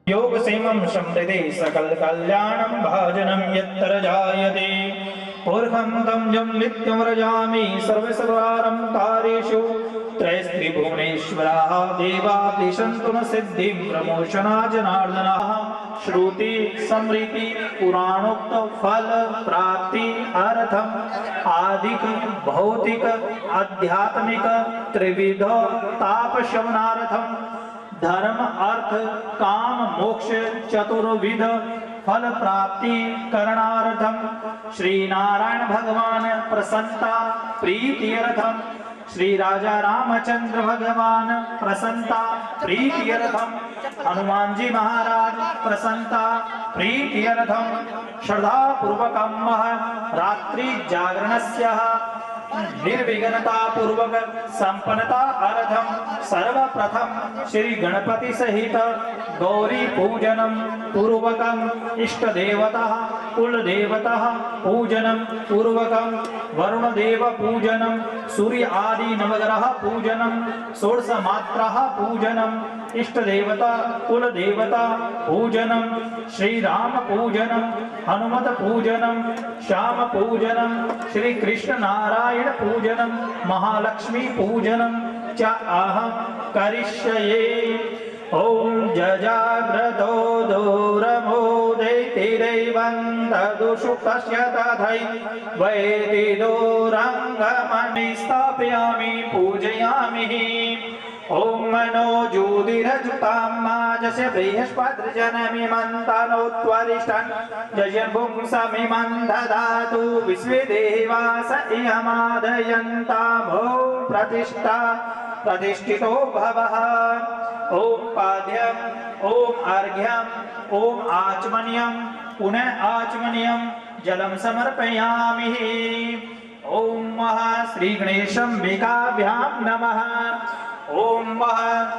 योग सेमं समृद्धि सकल कल्याणं भाजनं यत्र जायते पुरखं तं यं नित्यं व्रजामि सर्वसर्वारं कार्येषु त्रयस्त्रिभुवनेश्वराः देवा दिशन्तु न सिद्धिं प्रमोशना जनार्दनाः श्रुति स्मृति पुराणोक्त फल प्राप्ति अर्थम आदिक भौतिक आध्यात्मिक त्रिविध तापशमनार्थम धर्म अर्थ काम मोक्ष चतुर्विध फल प्राप्ति करणार्थम श्री नारायण भगवान प्रसन्नता प्रीत्यर्थम श्री राजा रामचंद्र भगवान प्रसन्नता प्रीत्यर्थम हनुमान जी महाराज प्रसन्नता प्रीत्यर्थम श्रद्धा पूर्वकम रात्रि जागरणस्य निर्विघ्नता पूर्वक संपन्नता अर्थम सर्वप्रथम श्री गणपति सहित गौरी पूजनम पूर्वकम इष्ट देवता कुल देवता पूजनम पूर्वकम वरुण देव पूजनम सूर्य आदि नवग्रह पूजनम षोडश मात्रा पूजनम इष्ट देवता कुल देवता पूजनम श्री राम पूजनम हनुमत पूजनम श्याम पूजनम श्री कृष्ण नारायण पूजनम महालक्ष्मी पूजनम च अहं करिष्ये। ओम जजाग्रतो दूरमोदैतिदैवं तदुषुप्तस्य तथै वैदिदोरङ्गमणि स्थापयामि पूजयामि। ओम मनो ज्योतिरजुतां माजस्य बृहस्पतिर्जनमिमन्तनोत्वरिष्ठन् जयभुंसमिमं ददातु विश्वे देवास इयमादयन्तामो प्रतिष्ठा प्रतिष्ठितो भवः। ओम पाद्यम ओम अर्घ्यम ओम आचमन्यम पुनः आचमन्यम जलम समर्पयामि। ओम श्री गणेशंबिकाभ्यां नमः। ओम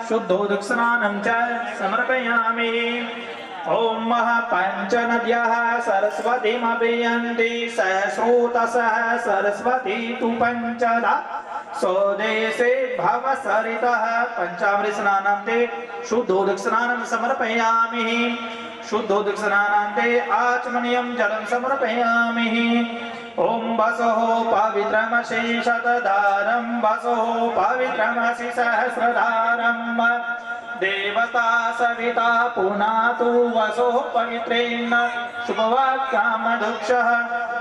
शुद्धोदक स्नानं च समर्पयामि। ओम पंचनद्यः सरस्वतीमभियन्ति सहस्रोतसः सरस्वती तु पंचदा स्वदेशे भवसरितः पंचामृत स्नानान्ते शुद्धोदक स्नानं समर्पयामि। शुद्धोदक स्नानान्ते आचमनीयं जलं समर्पयामि। ओम वसोः पवित्रमसि शतधारं वसोः पवित्रमसि सहस्रधारं देवता सविता पुनातु वसोः पवित्रेण शुभवाक्यामधुक्षः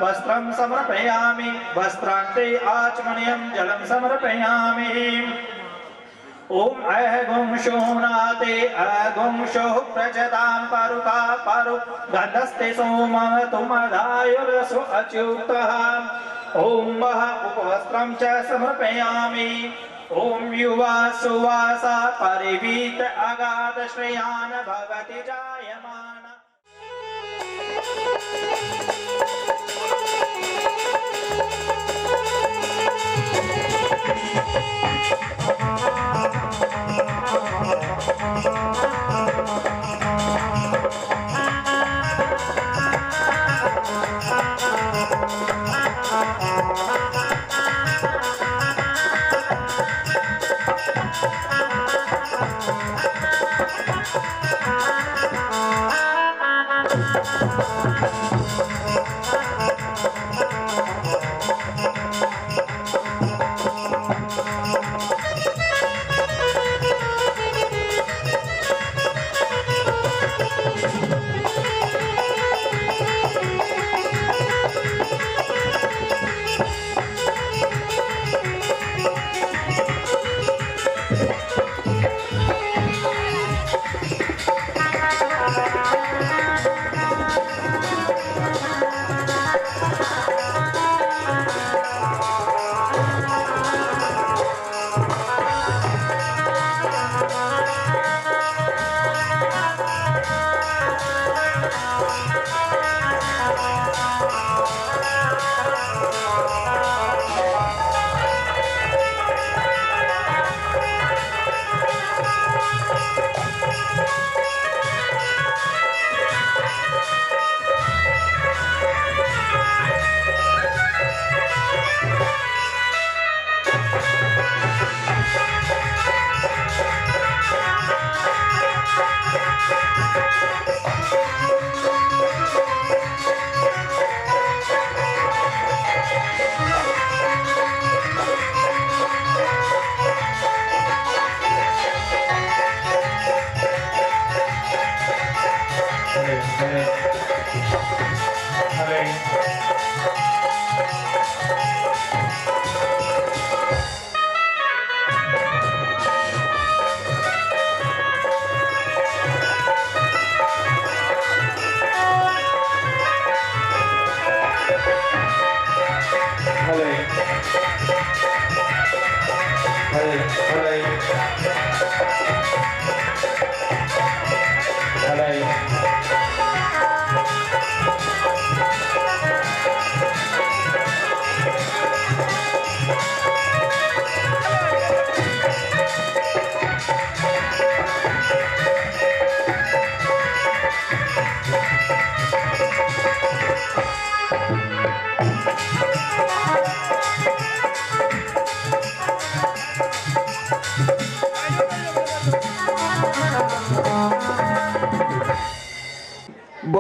वस्त्रं समर्पयामि। वस्त्रान्ते आचमनीयं जलं समर्पयामि। ओम अहगुं शोनाते अगुं शोः प्रजतां परुका परु गन्धस्ते सोमः तुमदायुरसु अच्युतः। ओम उपवस्त्रं च समर्पयामि। ओम युवा सुवासा परिवीत अगाध श्रेयान् भवति जायमान।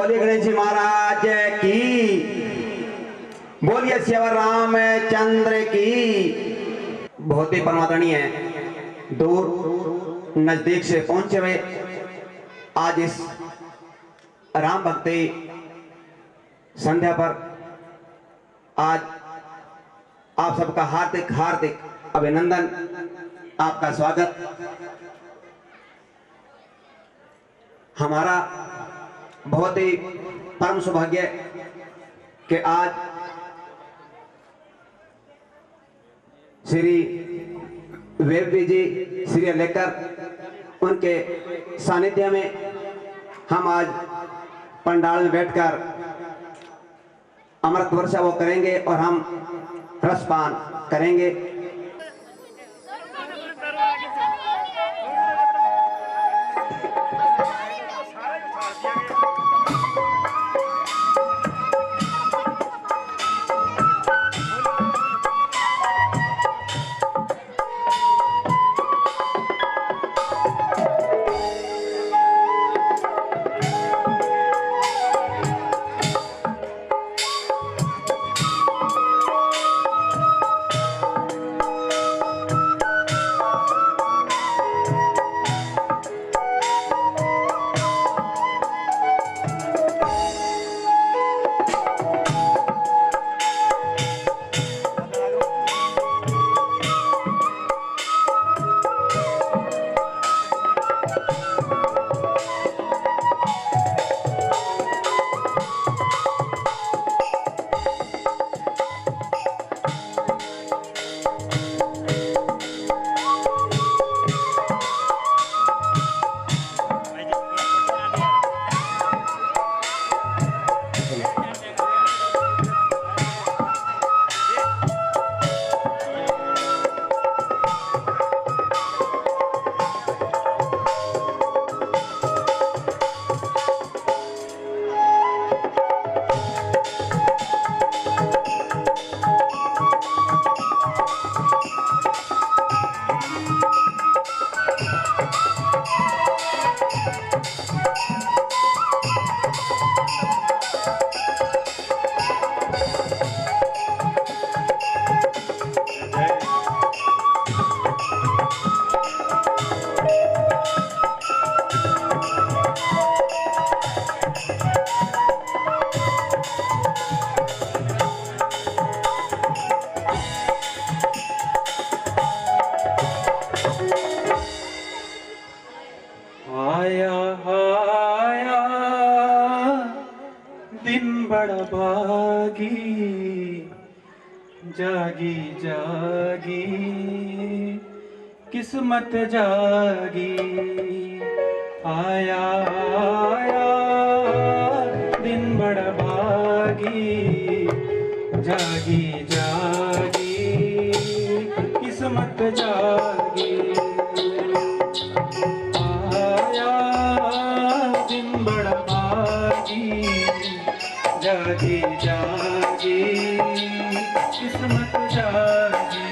बोलिए गणेश जी महाराज की, बोलिए श्री रामचंद्र की। बहुत ही परमादरणीय है, दूर नजदीक से पहुंचे हुए आज इस राम भक्ति संध्या पर आज आप सबका हार्दिक हार्दिक अभिनंदन, आपका स्वागत। हमारा बहुत ही परम सौभाग्य कि आज श्री वेद जी श्री लेकर उनके सानिध्य में हम आज पंडाल में बैठकर अमृत वर्षा वो करेंगे और हम रसपान करेंगे। जागी जागी किस्मत जागी, आया आया दिन बड़ा भागी। जागी जागी किस्मत जागी, आया दिन बड़ा भागी। जागी जागी किस्मत जागी।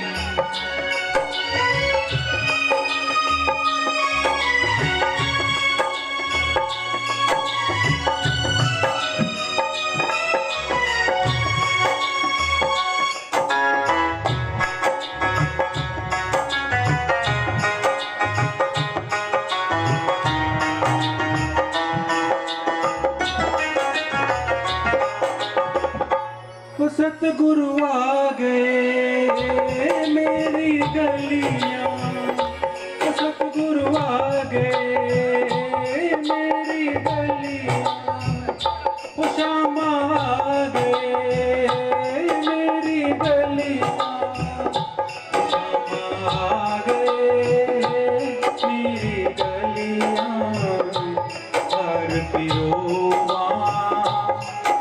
सतगुरु आ गए मेरी गलियां, सतगुरु आ गए मेरी गलियां। श्यामा आ गए मेरी गलियां, श्यामा आ गए मेरी गलियां। हर पिरोवा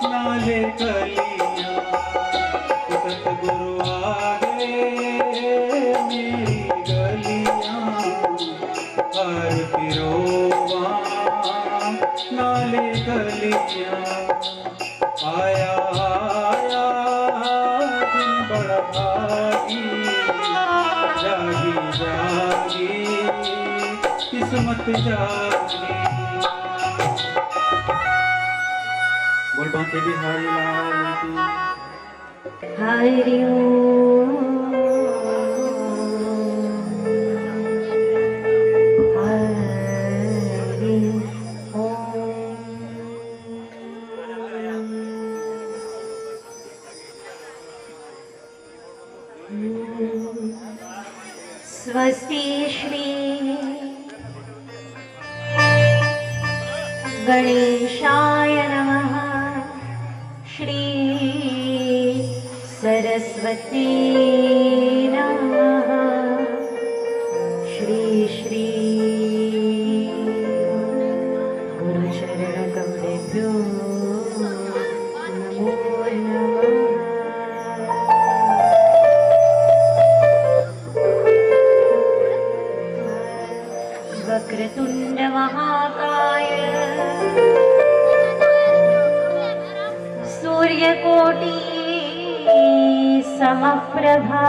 नाले गलियां, सतगुरु आ गए मेरी गलियां। हर पिरोवा नाले गलियां। आया आया दिन बड़ा भागी। जागी जागी किस्मत जागी। बांके बिहारी लाल की। हरि स्वस्ति श्री गणेशाय नमः। श्री सरस्वती नमः। श्री श्री गुरुचरणकमलेभ्यो नमो नमः। वक्रतुंड महाकाय सूर्यकोटि समप्रभा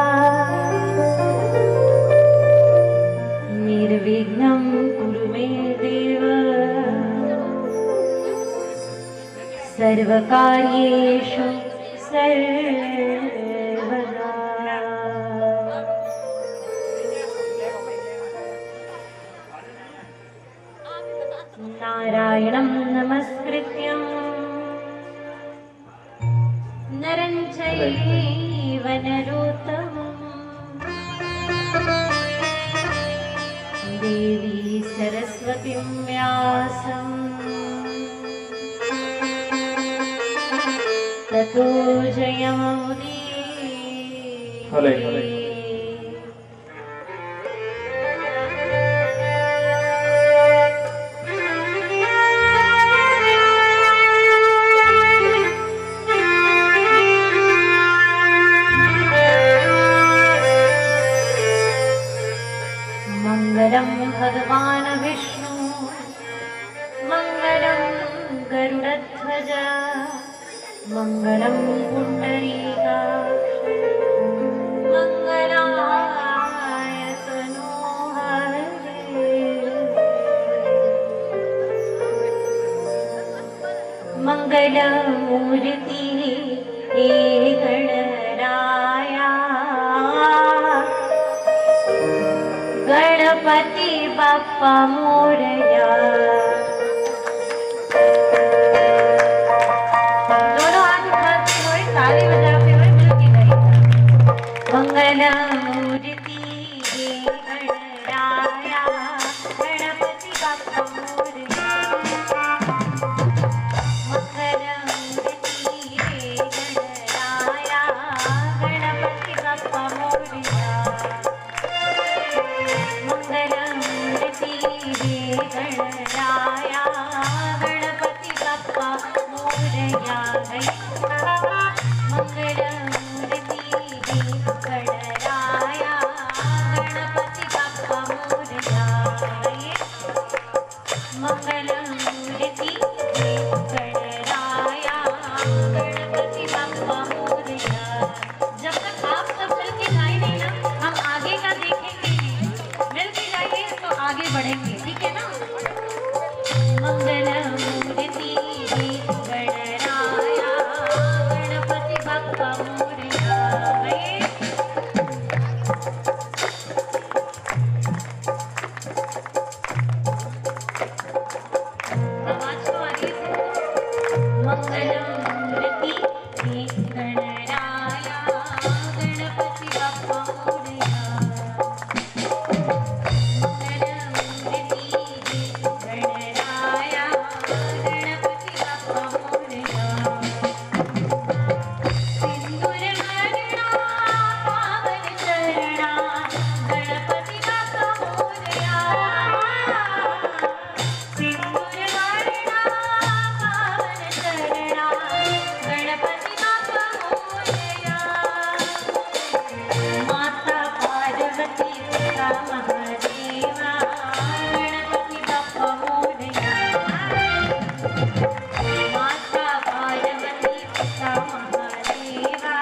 निर्विघ्नं कुरु मे देव सर्वकार्येषु सर्वदा। नारायणं नमस्कृत्यं नरं चैव नरोत्तमं देवी सरस्वतीं व्यासं ततो जयमुदीरये। हरे हरे। मंगलम भगवान विष्णु मंगलम गरुड़ध्वज मंगलम पुंडरीकाक्ष मंगलाय तनोहरे। मंगलमूर्ति हे गणराया गणपति बाप्पा मोरया। दोनों हाथ उठाते हुए ताली बजाते हुए मिलके गाइए। मंगलमूर्ति हे गणराया गणपति बाप्पा मोरया। मंगलमूर्ति हे गणराया गणपति बाप्पा मोरया। मंगलमूर्ति हे गणराया गणपति बाप्पा मोरया। मंगलमूर्ति हे गणराया गणपति बाप्पा मोरया। मंगलमूर्ति हे गणराया गणपति बाप्पा मोरया। जब तक आप सब मिलके गाए नहीं ना, हम आगे का देखेंगे। मिलके गाइए तो आगे बढ़ेंगे, ठीक है ना। मंगलमूर्ति हे गणराया गणपति बाप्पा मोरया। आवाज को आगे से। मंगलमूर्ति हे गणराया गणपति बाप्पा मोरया। मंगलमूर्ति हे गणराया गणपति बाप्पा मोरया। सिंदूर भरणा पावन चरणा गणपति बाप्पा मोरया। सिंदूर भरणा पावन चरणा गणपति बाप्पा मोरया। माता पार्वती पिता महादेवा गणपति बाप्पा मोरया। माता पार्वती पिता महादेवा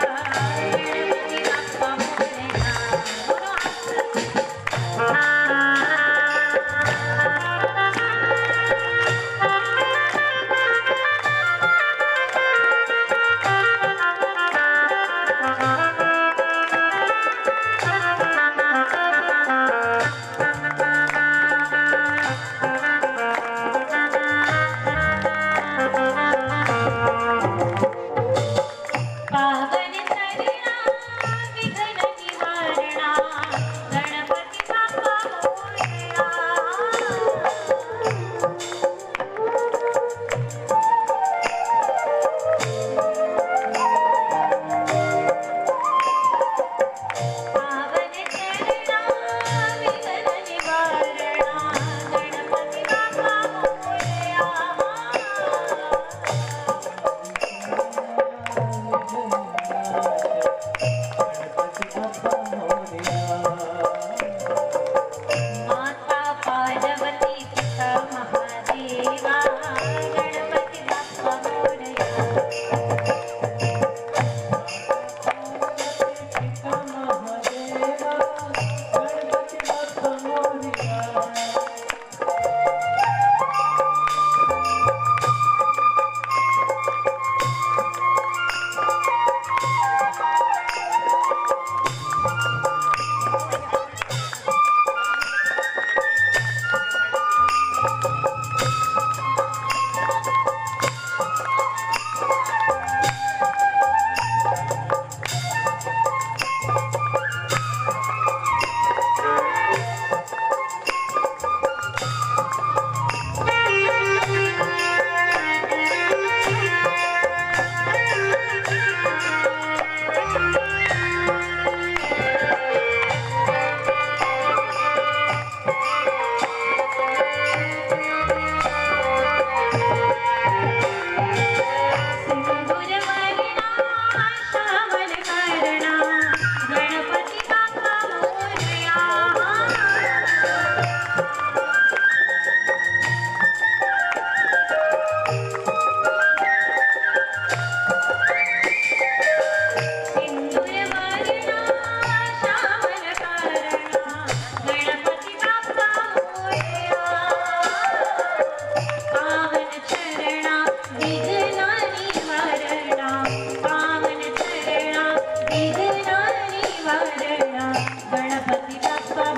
गणपति बाप्पा मोरया। दोनों हाथ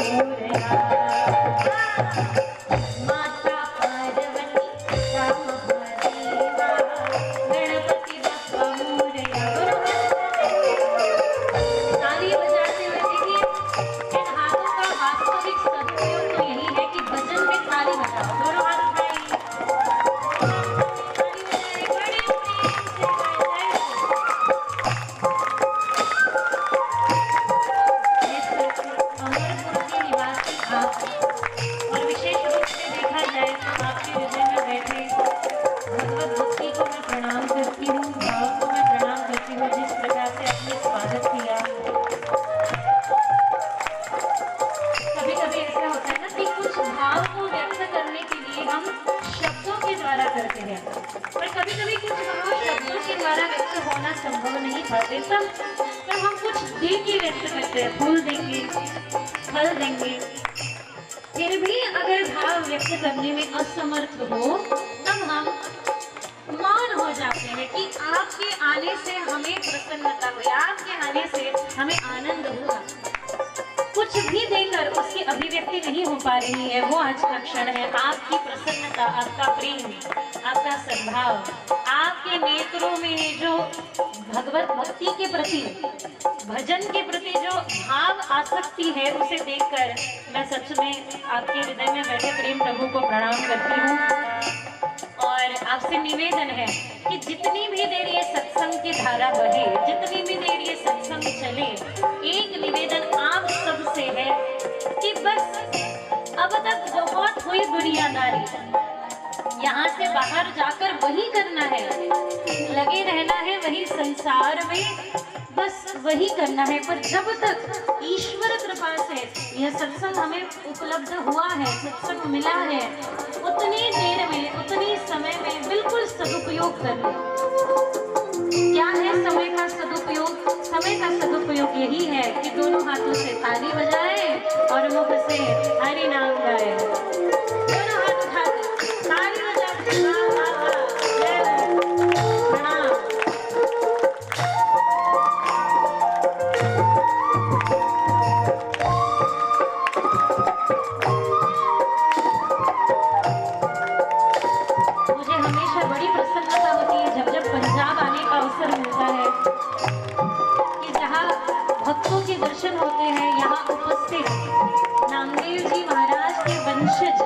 मोरया। माता पार्वती पिता महादेवा गणपति बप्पा मोरया। ताली बजाते हुए देखिए, इन हाथों का वास्तविक सदुपयोग तो यही है कि भजन में ताली बजाओ। दोनों हाथ उठाइए, ताली बजाइए, बड़े प्रेम से गाइए। इस अमरपुर के निवासी आप, और विशेष रूप से देखा जाए तो आपके हृदय में बैठे भगवत भक्ति को मैं प्रणाम करती हूँ, भाव को मैं प्रणाम करती हूँ, जिस प्रकार से आपने स्वागत किया। कभी कभी ऐसा होता है ना कि कुछ भाव को व्यक्त करने के लिए हम शब्दों के द्वारा करते हैं, पर कभी कभी कुछ भाव शब्दों के द्वारा व्यक्त होना संभव नहीं पाते, तब हम कुछ दे के व्यक्त करते हैं। फूल देंगे, फल देंगे, फिर भी अगर भाव व्यक्त करने में असमर्थ हो तब हम मौन हो जाते हैं कि आपके आने से हमें प्रसन्नता हुई, आपके आने से हमें आनंद हुआ। कुछ भी देकर उसकी अभिव्यक्ति नहीं हो पा रही है, वो आज का क्षण है। आपकी प्रसन्नता, आपका प्रेम, आपका सद्भाव, आपके नेत्रों में जो भगवत भक्ति के प्रति, भजन के प्रति जो भाव आसक्ति है, उसे देखकर मैं सच में आपके हृदय में बैठे प्रेम प्रभु को प्रणाम करती हूँ। और आपसे निवेदन है कि जितनी भी देर ये सत्संग की धारा बहे, जितनी भी देर ये सत्संग चले, एक निवेदन आप सबसे है कि बस अब तक बहुत हुई दुनियादारी, यहाँ से बाहर जाकर वही करना है, लगे रहना है वही संसार में, बस वही करना है। पर जब तक ईश्वर कृपा से यह सत्संग हमें उपलब्ध हुआ है, सत्संग मिला है, उतनी देर में, उतनी समय में बिल्कुल सदुपयोग कर लें। क्या है समय का सदुपयोग? समय का सदुपयोग यही है कि दोनों हाथों से ताली बजाएं और मुख से हरि नाम गाएं। दोनों हाथ उठा के ताली बजाते, वाह वाह वाह, जय हो, प्रणाम। मुझे हमेशा बड़ी प्रसन्नता होती है जब जब पंजाब आने का अवसर मिलता है कि जहाँ भक्तों के दर्शन होते हैं, यहाँ उपस्थित नामदेव जी महाराज के वंशज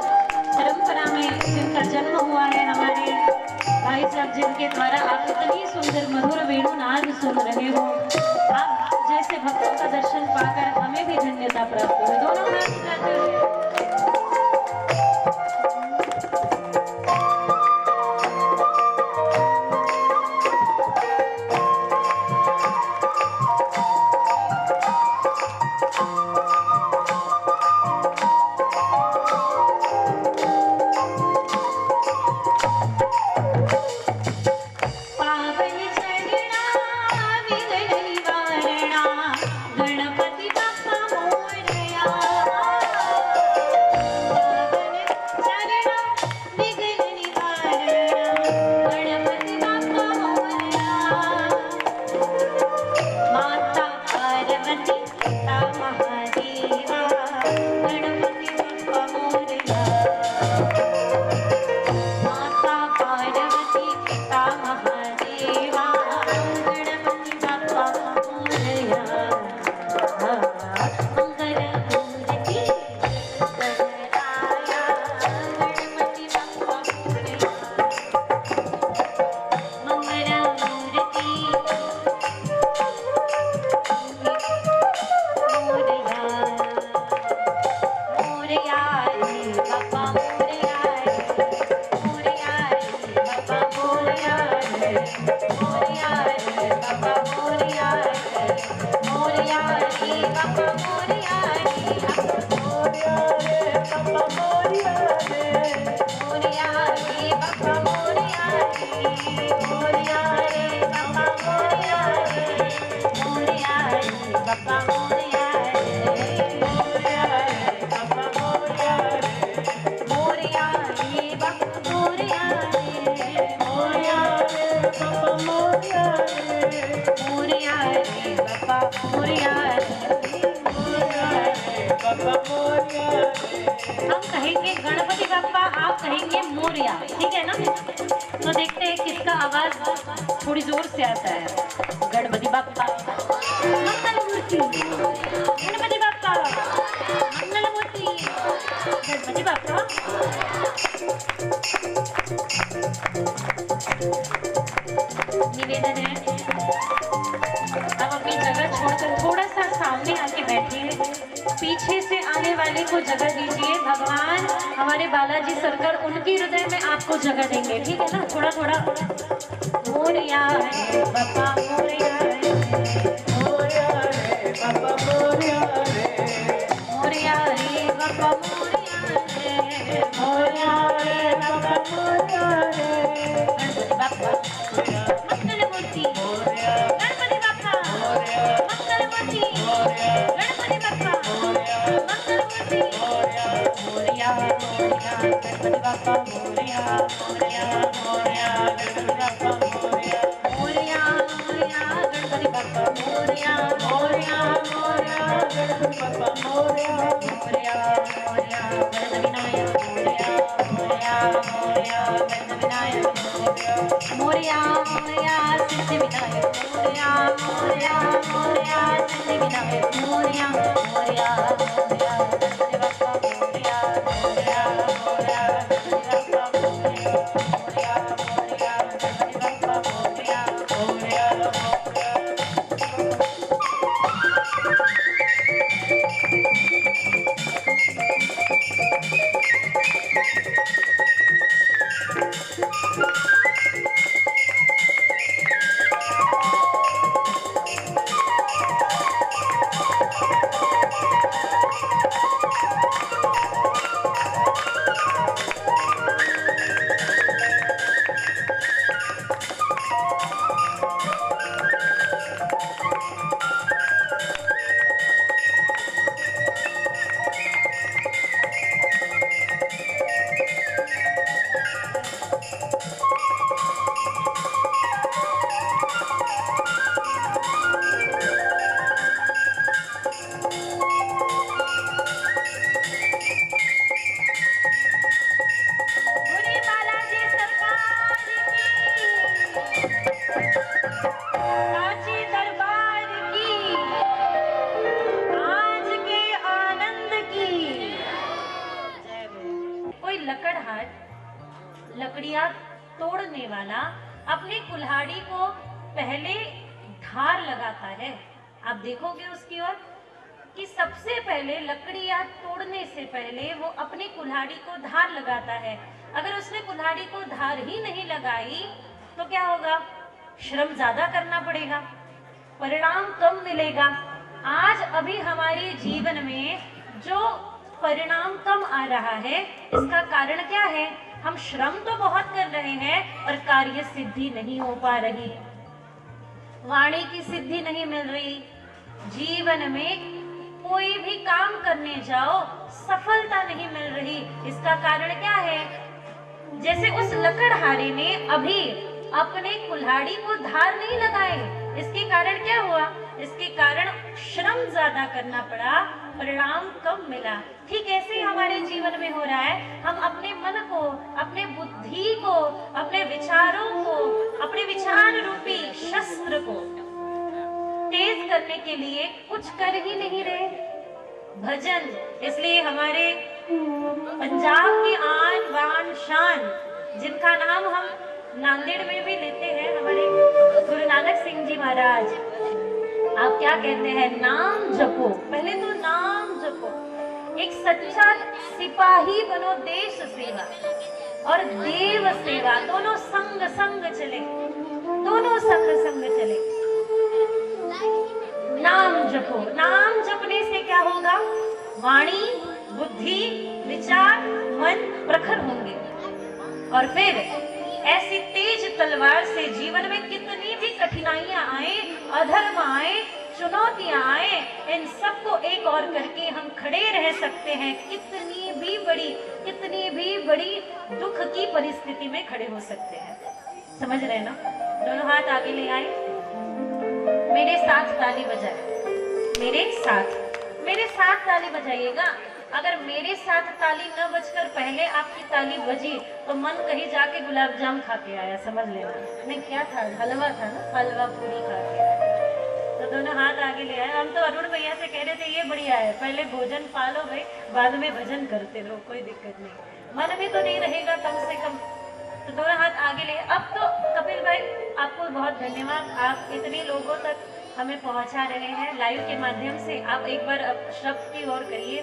परंपरा में जिनका जन्म हुआ है, हमारे भाई साहब जिनके द्वारा आप इतनी सुंदर मधुर वेणुनाद सुन रहे हो, आप जैसे भक्तों का दर्शन पाकर हमें भी धन्यता प्राप्त हुई। दोनों हाथ उठाते हुए पावन चरणा विघ्न निवारणा गणपति बप्पा मोरया। हम कहेंगे गणपति बप्पा, आप कहेंगे मोरया, ठीक है ना? तो देखते हैं किसका आवाज थोड़ी जोर से आता है। गणपति बप्पा मंगलमूर्ति, गणपति बप्पा मंगलमूर्ति, गणपति बप्पा। निवेदन है, अब अपनी जगह छोड़कर थोड़ा सा सामने आके बैठिए, पीछे से आने वाले को जगह दीजिए। भगवान हमारे बालाजी सरकार उनके हृदय में आपको जगह देंगे, ठीक है ना? थोड़ा थोड़ा। मोरया है बाबा मोरया है, मोरया रे बाबा मोरया रे, मोरया रे बाबा मोरया रे, मोरया रे बाबा मोरया रे। गणपति बाप्पा मंगलमूर्ति, गणपति बाप्पा मंगलमूर्ति, गणपति बाप्पा मंगलमूर्ति, मोरया मोरया गणपति बाप्पा मोरया, मोरया मोरया गणपति बाप्पा मोरया, मोरया मोरया गणपति बाप्पा मोरया, मोरया मोरया गणपति बाप्पा मोरया, मोरया मोरया गणपति विनायक मोरया, मोरया मोरया गणपति विनायक मोरया, मोरया सिद्धि विनायक मोरया, मोरया मोरया सिद्धि विनायक मोरया, मोरया मोरया गणपति बाप्पा मोरया, मोरया मोरया गणपति बाप्पा मोरया, मोरया मोरया गणपति बाप्पा मोरया, मोरया मोरया। लकड़ियां तोड़ने वाला अपनी कुल्हाड़ी को पहले धार लगाता है। आप देखोगे उसकी ओर कि सबसे पहले लकड़ियां तोड़ने से पहले वो अपनी कुल्हाड़ी को धार लगाता है। अगर उसने कुल्हाड़ी को धार ही नहीं लगाई तो क्या होगा? श्रम ज्यादा करना पड़ेगा, परिणाम कम मिलेगा। आज अभी हमारे जीवन में जो परिणाम कम आ रहा है, इसका कारण क्या है? हम श्रम तो बहुत कर रहे हैं और कार्य सिद्धि नहीं हो पा रही, वाणी की सिद्धि नहीं मिल रही। जीवन में कोई भी काम करने जाओ, सफलता नहीं मिल रही। इसका कारण क्या है? जैसे उस लकड़हारे ने अभी अपने कुल्हाड़ी को धार नहीं लगाए, इसके कारण क्या हुआ? इसके कारण श्रम ज्यादा करना पड़ा, परिणाम कम मिला। ठीक ऐसे ही हमारे जीवन में हो रहा है। हम अपने मन को, अपने बुद्धि को, अपने विचारों को, अपने विचार रूपी शस्त्र को तेज करने के लिए कुछ कर ही नहीं रहे। भजन, इसलिए हमारे पंजाब की आन बान शान, जिनका नाम हम नांदेड़ में भी लेते हैं, हमारे गुरु नानक सिंह जी महाराज, आप क्या कहते हैं? नाम जपो, पहले तो नाम जपो। एक सच्चा सिपाही बनो, देश सेवा और देव सेवा दोनों संग संग चले, दोनों संग संग चले। नाम जपो, नाम जपने से क्या होगा? वाणी, बुद्धि, विचार, मन प्रखर होंगे और फिर ऐसी तेज तलवार से जीवन में कितनी भी कठिनाइयां आए, अधर्म आए, चुनौतियां आए, इन सबको एक और करके हम खड़े रह सकते हैं। कितनी भी बड़ी दुख की परिस्थिति में खड़े हो सकते हैं। समझ रहे ना? दोनों हाथ आगे ले आए, मेरे साथ ताली बजाए, मेरे साथ ताली बजाइएगा। अगर मेरे साथ ताली न बजकर पहले आपकी ताली बजी तो मन कहीं जाके गुलाब जाम खा के आया, समझ लेना। नहीं क्या था, हलवा था ना, हलवा पूरी खा के आया। तो दोनों हाथ आगे ले आए। हम तो अरुण भैया से कह रहे थे ये बढ़िया है, पहले भोजन पालो भाई, बाद में भजन करते रहो, कोई दिक्कत नहीं, मन में तो नहीं रहेगा कम से कम। तो दोनों हाथ आगे ले। अब तो कपिल भाई आपको बहुत धन्यवाद, आप इतने लोगों तक हमें पहुंचा रहे हैं लाइव के माध्यम से। आप एक बार अब शब्द की ओर करिए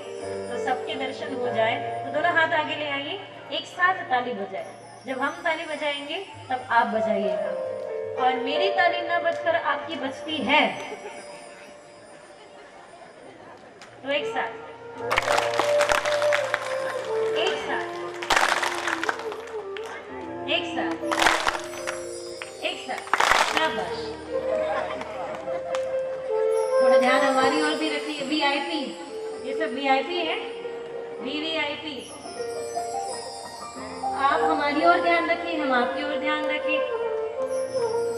तो सबके दर्शन हो जाए। तो दोनों हाथ आगे ले आइए, एक साथ ताली बजाए। जब हम ताली बजाएंगे तब आप बजाइएगा, और मेरी ताली न बजकर आपकी बजती है तो एक साथ, एक साथ, एक साथ, एक साथ, शाबाश। थोड़ा ध्यान हमारी ओर भी रखिए। वीआईपी, ये सब वीआईपी है, वीवीआईपी। आप हमारी ओर ध्यान रखिए, हम आपकी ओर ध्यान रखें।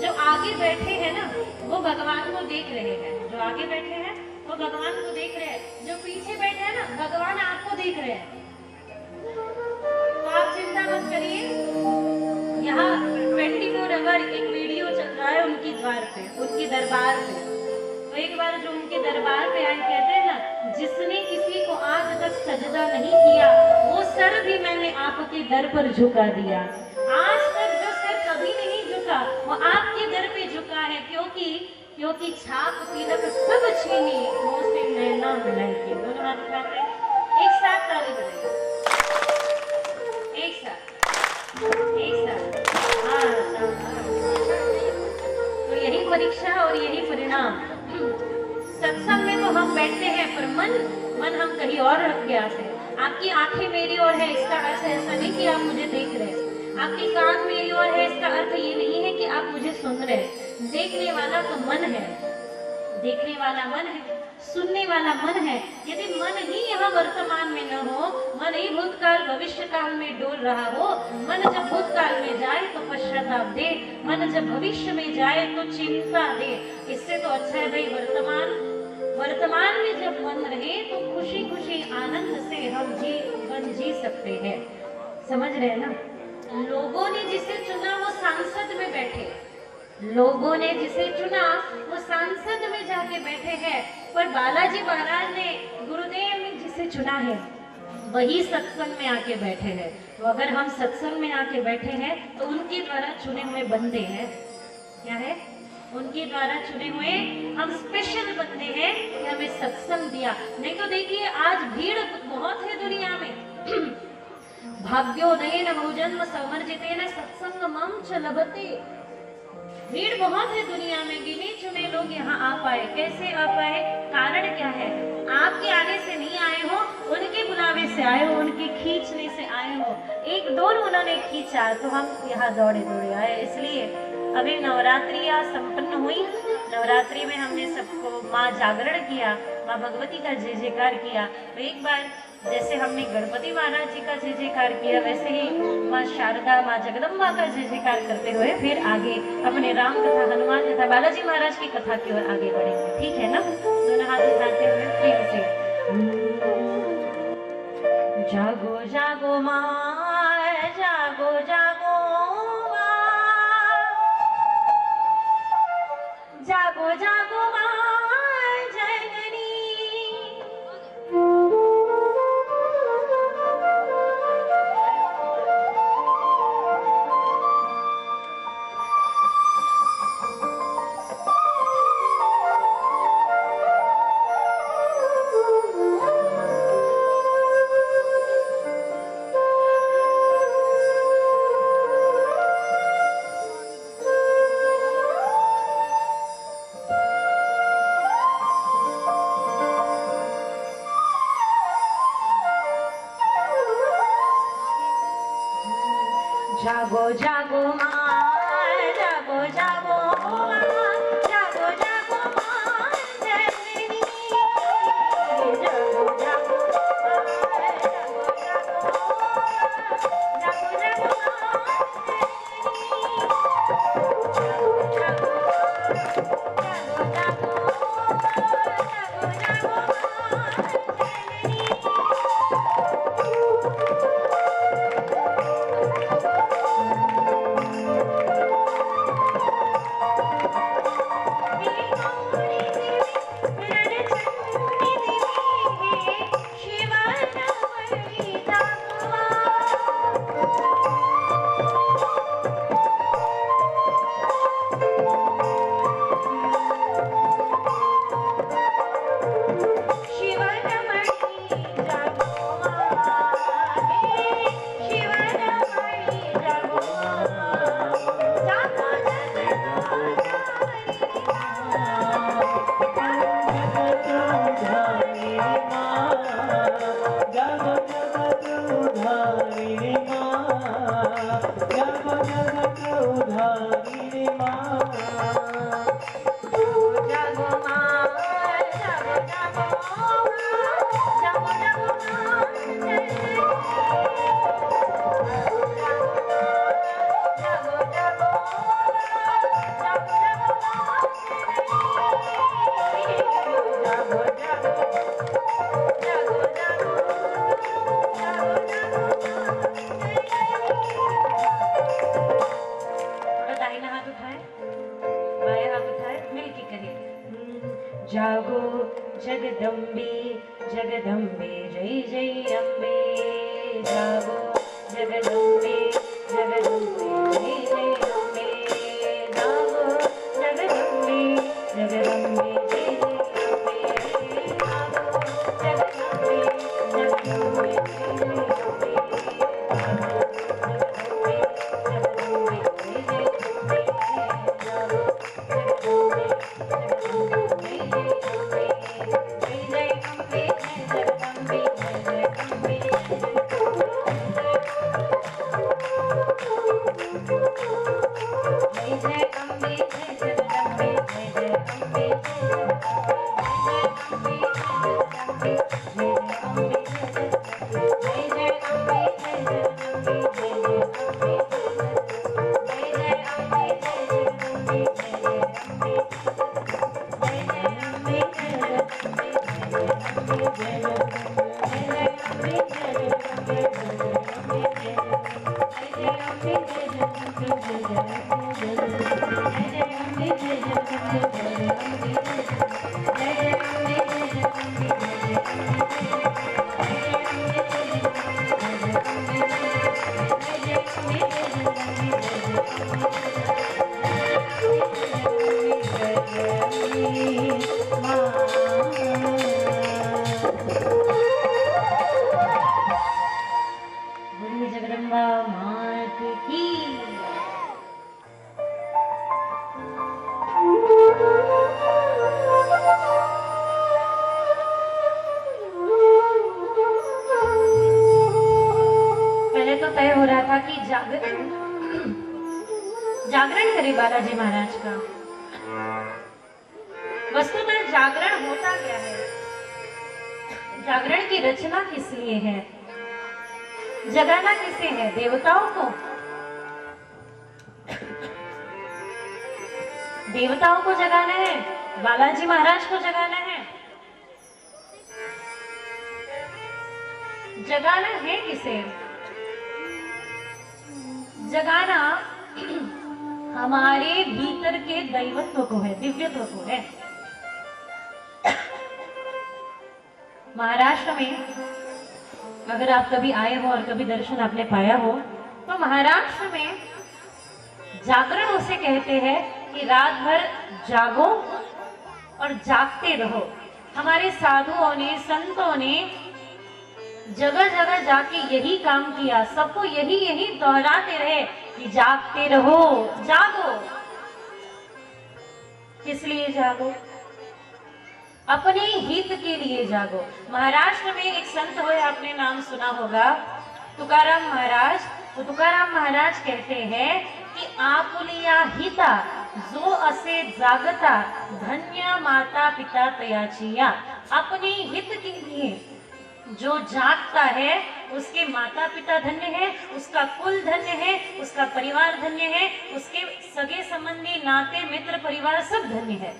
जो आगे बैठे हैं ना वो भगवान को देख रहे हैं, जो आगे बैठे हैं वो भगवान को देख रहे हैं, जो पीछे बैठे हैं ना भगवान आपको देख रहे हैं। तो आप चिंता मत करिए। यहाँ 24 आवर एक वीडियो चल रहा है उनकी द्वार पे, उनकी दरबार पे। तो एक बार जो उनके दरबार पे आए, कहते हैं ना, जिसने किसी को आज तक सजदा नहीं किया वो सर भी मैंने आपके दर पर झुका दिया। आज तक जो सर कभी नहीं झुका वो आपके दर पे झुका है, क्योंकि छाप तिलक सब छीनी मुँह से नैना मिलाई की। दोनों हाथ उठा रहे, एक साथ ताली बजाइए, एक साथ, एक साथ। तो यही परीक्षा और यही परिणाम। सत्संग में तो हम बैठते हैं पर मन हम कहीं और रख के आते हैं। आपकी आंखें मेरी ओर है, इसका अर्थ ऐसा नहीं कि आप मुझे देख रहे हैं। आपके कान मेरी ओर है, इसका अर्थ ये नहीं है कि आप मुझे सुन रहे हैं। देखने वाला तो मन है, देखने वाला मन है, सुनने वाला मन है। यदि मन ही यहाँ वर्तमान में न हो, मन ही भूतकाल भविष्य काल में डोल रहा हो, मन जब भूतकाल में जाए तो पश्चाताप दे, मन जब भविष्य में जाए तो चिंता दे। इससे तो अच्छा है भाई वर्तमान में जब मन रहे तो खुशी खुशी आनंद से हम जीवन जी सकते हैं। समझ रहे हैं ना? लोगों ने जिसे चुना वो सांसद में बैठे, लोगों ने जिसे चुना वो सांसद में जाके बैठे हैं, पर बालाजी महाराज ने, गुरुदेव ने जिसे चुना है वही सत्संग में आके बैठे हैं। तो अगर हम सत्संग में आके बैठे हैं तो उनके द्वारा चुने हुए बंदे हैं। क्या है? उनके द्वारा चुने हुए हम स्पेशल बंदे हैं कि हमें सत्संग दिया। नहीं तो देखिए आज भीड़ बहुत है दुनिया में। भाग्योदयेन बहुजन्म समर्जितेन सत्संगमं च लभते। भीड़ बहुत है दुनिया में, गिने चुने लोग यहाँ आ पाए। कैसे आ पाए? कारण क्या है? आपके आने से नहीं आए हो, उनके बुलावे से आए हो, उनके खींचने से आए हो। एक डोर उन्होंने खींचा तो हम यहाँ दौड़े दौड़े आए। इसलिए अभी नवरात्रियाँ संपन्न हुई। नवरात्रि में हमने सबको माँ जागरण किया, माँ भगवती का जय जयकार किया। तो एक बार जैसे हमने गणपति महाराज जी का जय जयकार किया, वैसे ही माँ शारदा, माँ जगदम्बा का जय जयकार करते हुए फिर आगे अपने राम कथा, हनुमान कथा, बालाजी महाराज की कथा की ओर आगे बढ़ेंगे। ठीक है ना? दोनों हाथ उठाते हुए प्रेम से जागो जागो माँ, जागो जागो माँ, जागो जागो माँ जननी। जागो जागो माँ, जागो जागो माँ, जागो जागो माँ जननी। जागो जागो माँ, जागो जागो माँ, जागो जागो माँ जननी। जागो जागो, जागो जागो माँ, जागो जागो माँ जागो जगत उधारिणी माँ, जागो जगत उधारिणी माँ। जागो माँ, जागो जागो, जागो जागो माँ, जागो जागो, जागो जागो माँ, जागो जागो, जागो जागो, जागो जागो। थोड़ा दाहिना हाथ उठाए, बाएं हाथ उठाए, मिलके करिए। जागो जगदम्बे, जगदम्बे जय जय अम्बे। जागो जगदम्बे, जगदम्बे जय जय अम्बे। जागो जगदम्बे, जगदम्बे जय जय अम्बे। जागो जगदम्बे, जगदम्बे जय जय अम्बे। जागो जगदम्बे, जगदम्बे जय जय अम्बे। जागो जगदम्बे, जगदम्बे जय जय अम्बे। जय जय अम्बे, जय जगदम्बे, जय जय अम्बे, जय जय जय जय अम्बे, जय जगदम्बे, जय जय अम्बे, जय जगदम्बे, जय जय अम्बे, जय जय अम्बे, जय जगदम्बे, जय जय अम्बे, जय जय अम्बे, जय जगदम्बे, जय जय अम्बे, जय जय अम्बे, जय जगदम्बे, जय जय अम्बे, जय जय अम्बे, जय जगदम्बे, जय जय अम्बे, जय जय अम्बे, जय जगदम्बे, जय जय बोलिए जगदम्बा मात की। पहले तो तय हो रहा था कि जागरण करे बालाजी महाराज का। वस्तुतः जागरण होता क्या है, जागरण की रचना किस लिए है, जगाना किसे है? देवताओं को। देवताओं को जगाना है, बालाजी महाराज को जगाना है। जगाना है किसे? जगाना हमारे भीतर के दैवत्व को है, दिव्यत्व को है। महाराष्ट्र में अगर आप कभी आए हो और कभी दर्शन आपने पाया हो, तो महाराष्ट्र में जागरण उसे कहते हैं कि रात भर जागो और जागते रहो। हमारे साधुओं ने, संतों ने जगह जगह जाके यही काम किया, सबको यही दोहराते रहे कि जागते रहो, जागो। किस लिए जागो? अपने हित के लिए जागो। महाराष्ट्र में एक संत हुए, आपने नाम सुना होगा, तुकाराम महाराज। तो तुकाराम महाराज कहते हैं कि आपुलिया हिता जो असे जागता धन्य माता पिता तयाचिया। अपने हित के लिए जो जागता है उसके माता पिता धन्य है, उसका कुल धन्य है, उसका परिवार धन्य है, उसके सगे संबंधी नाते मित्र परिवार सब धन्य है।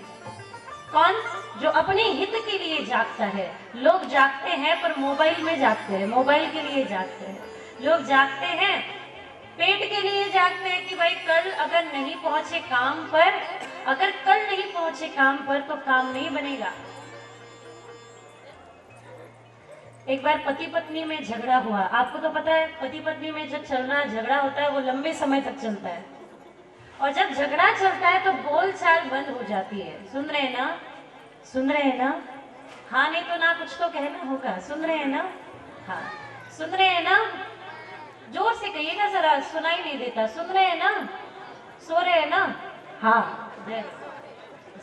कौन? जो अपने हित के लिए जागता है। लोग जागते हैं पर मोबाइल में जागते हैं, मोबाइल के लिए जागते हैं। लोग जागते हैं पेट के लिए जागते हैं कि भाई कल अगर नहीं पहुंचे काम पर, अगर कल नहीं पहुंचे काम पर तो काम नहीं बनेगा। एक बार पति पत्नी में झगड़ा हुआ। आपको तो पता है पति पत्नी में जब चलना झगड़ा होता है वो लंबे समय तक चलता है, और जब झगड़ा चलता है तो बोलचाल बंद हो जाती है। सुन रहे हैं ना? सुन रहे हैं ना? हाँ नहीं तो ना, कुछ तो कहना होगा। सुन रहे हैं ना? हाँ सुन रहे हैं ना? जोर से कहिएगा जरा, सुनाई नहीं देता। सुन रहे हैं ना? सो रहे हैं ना? हाँ।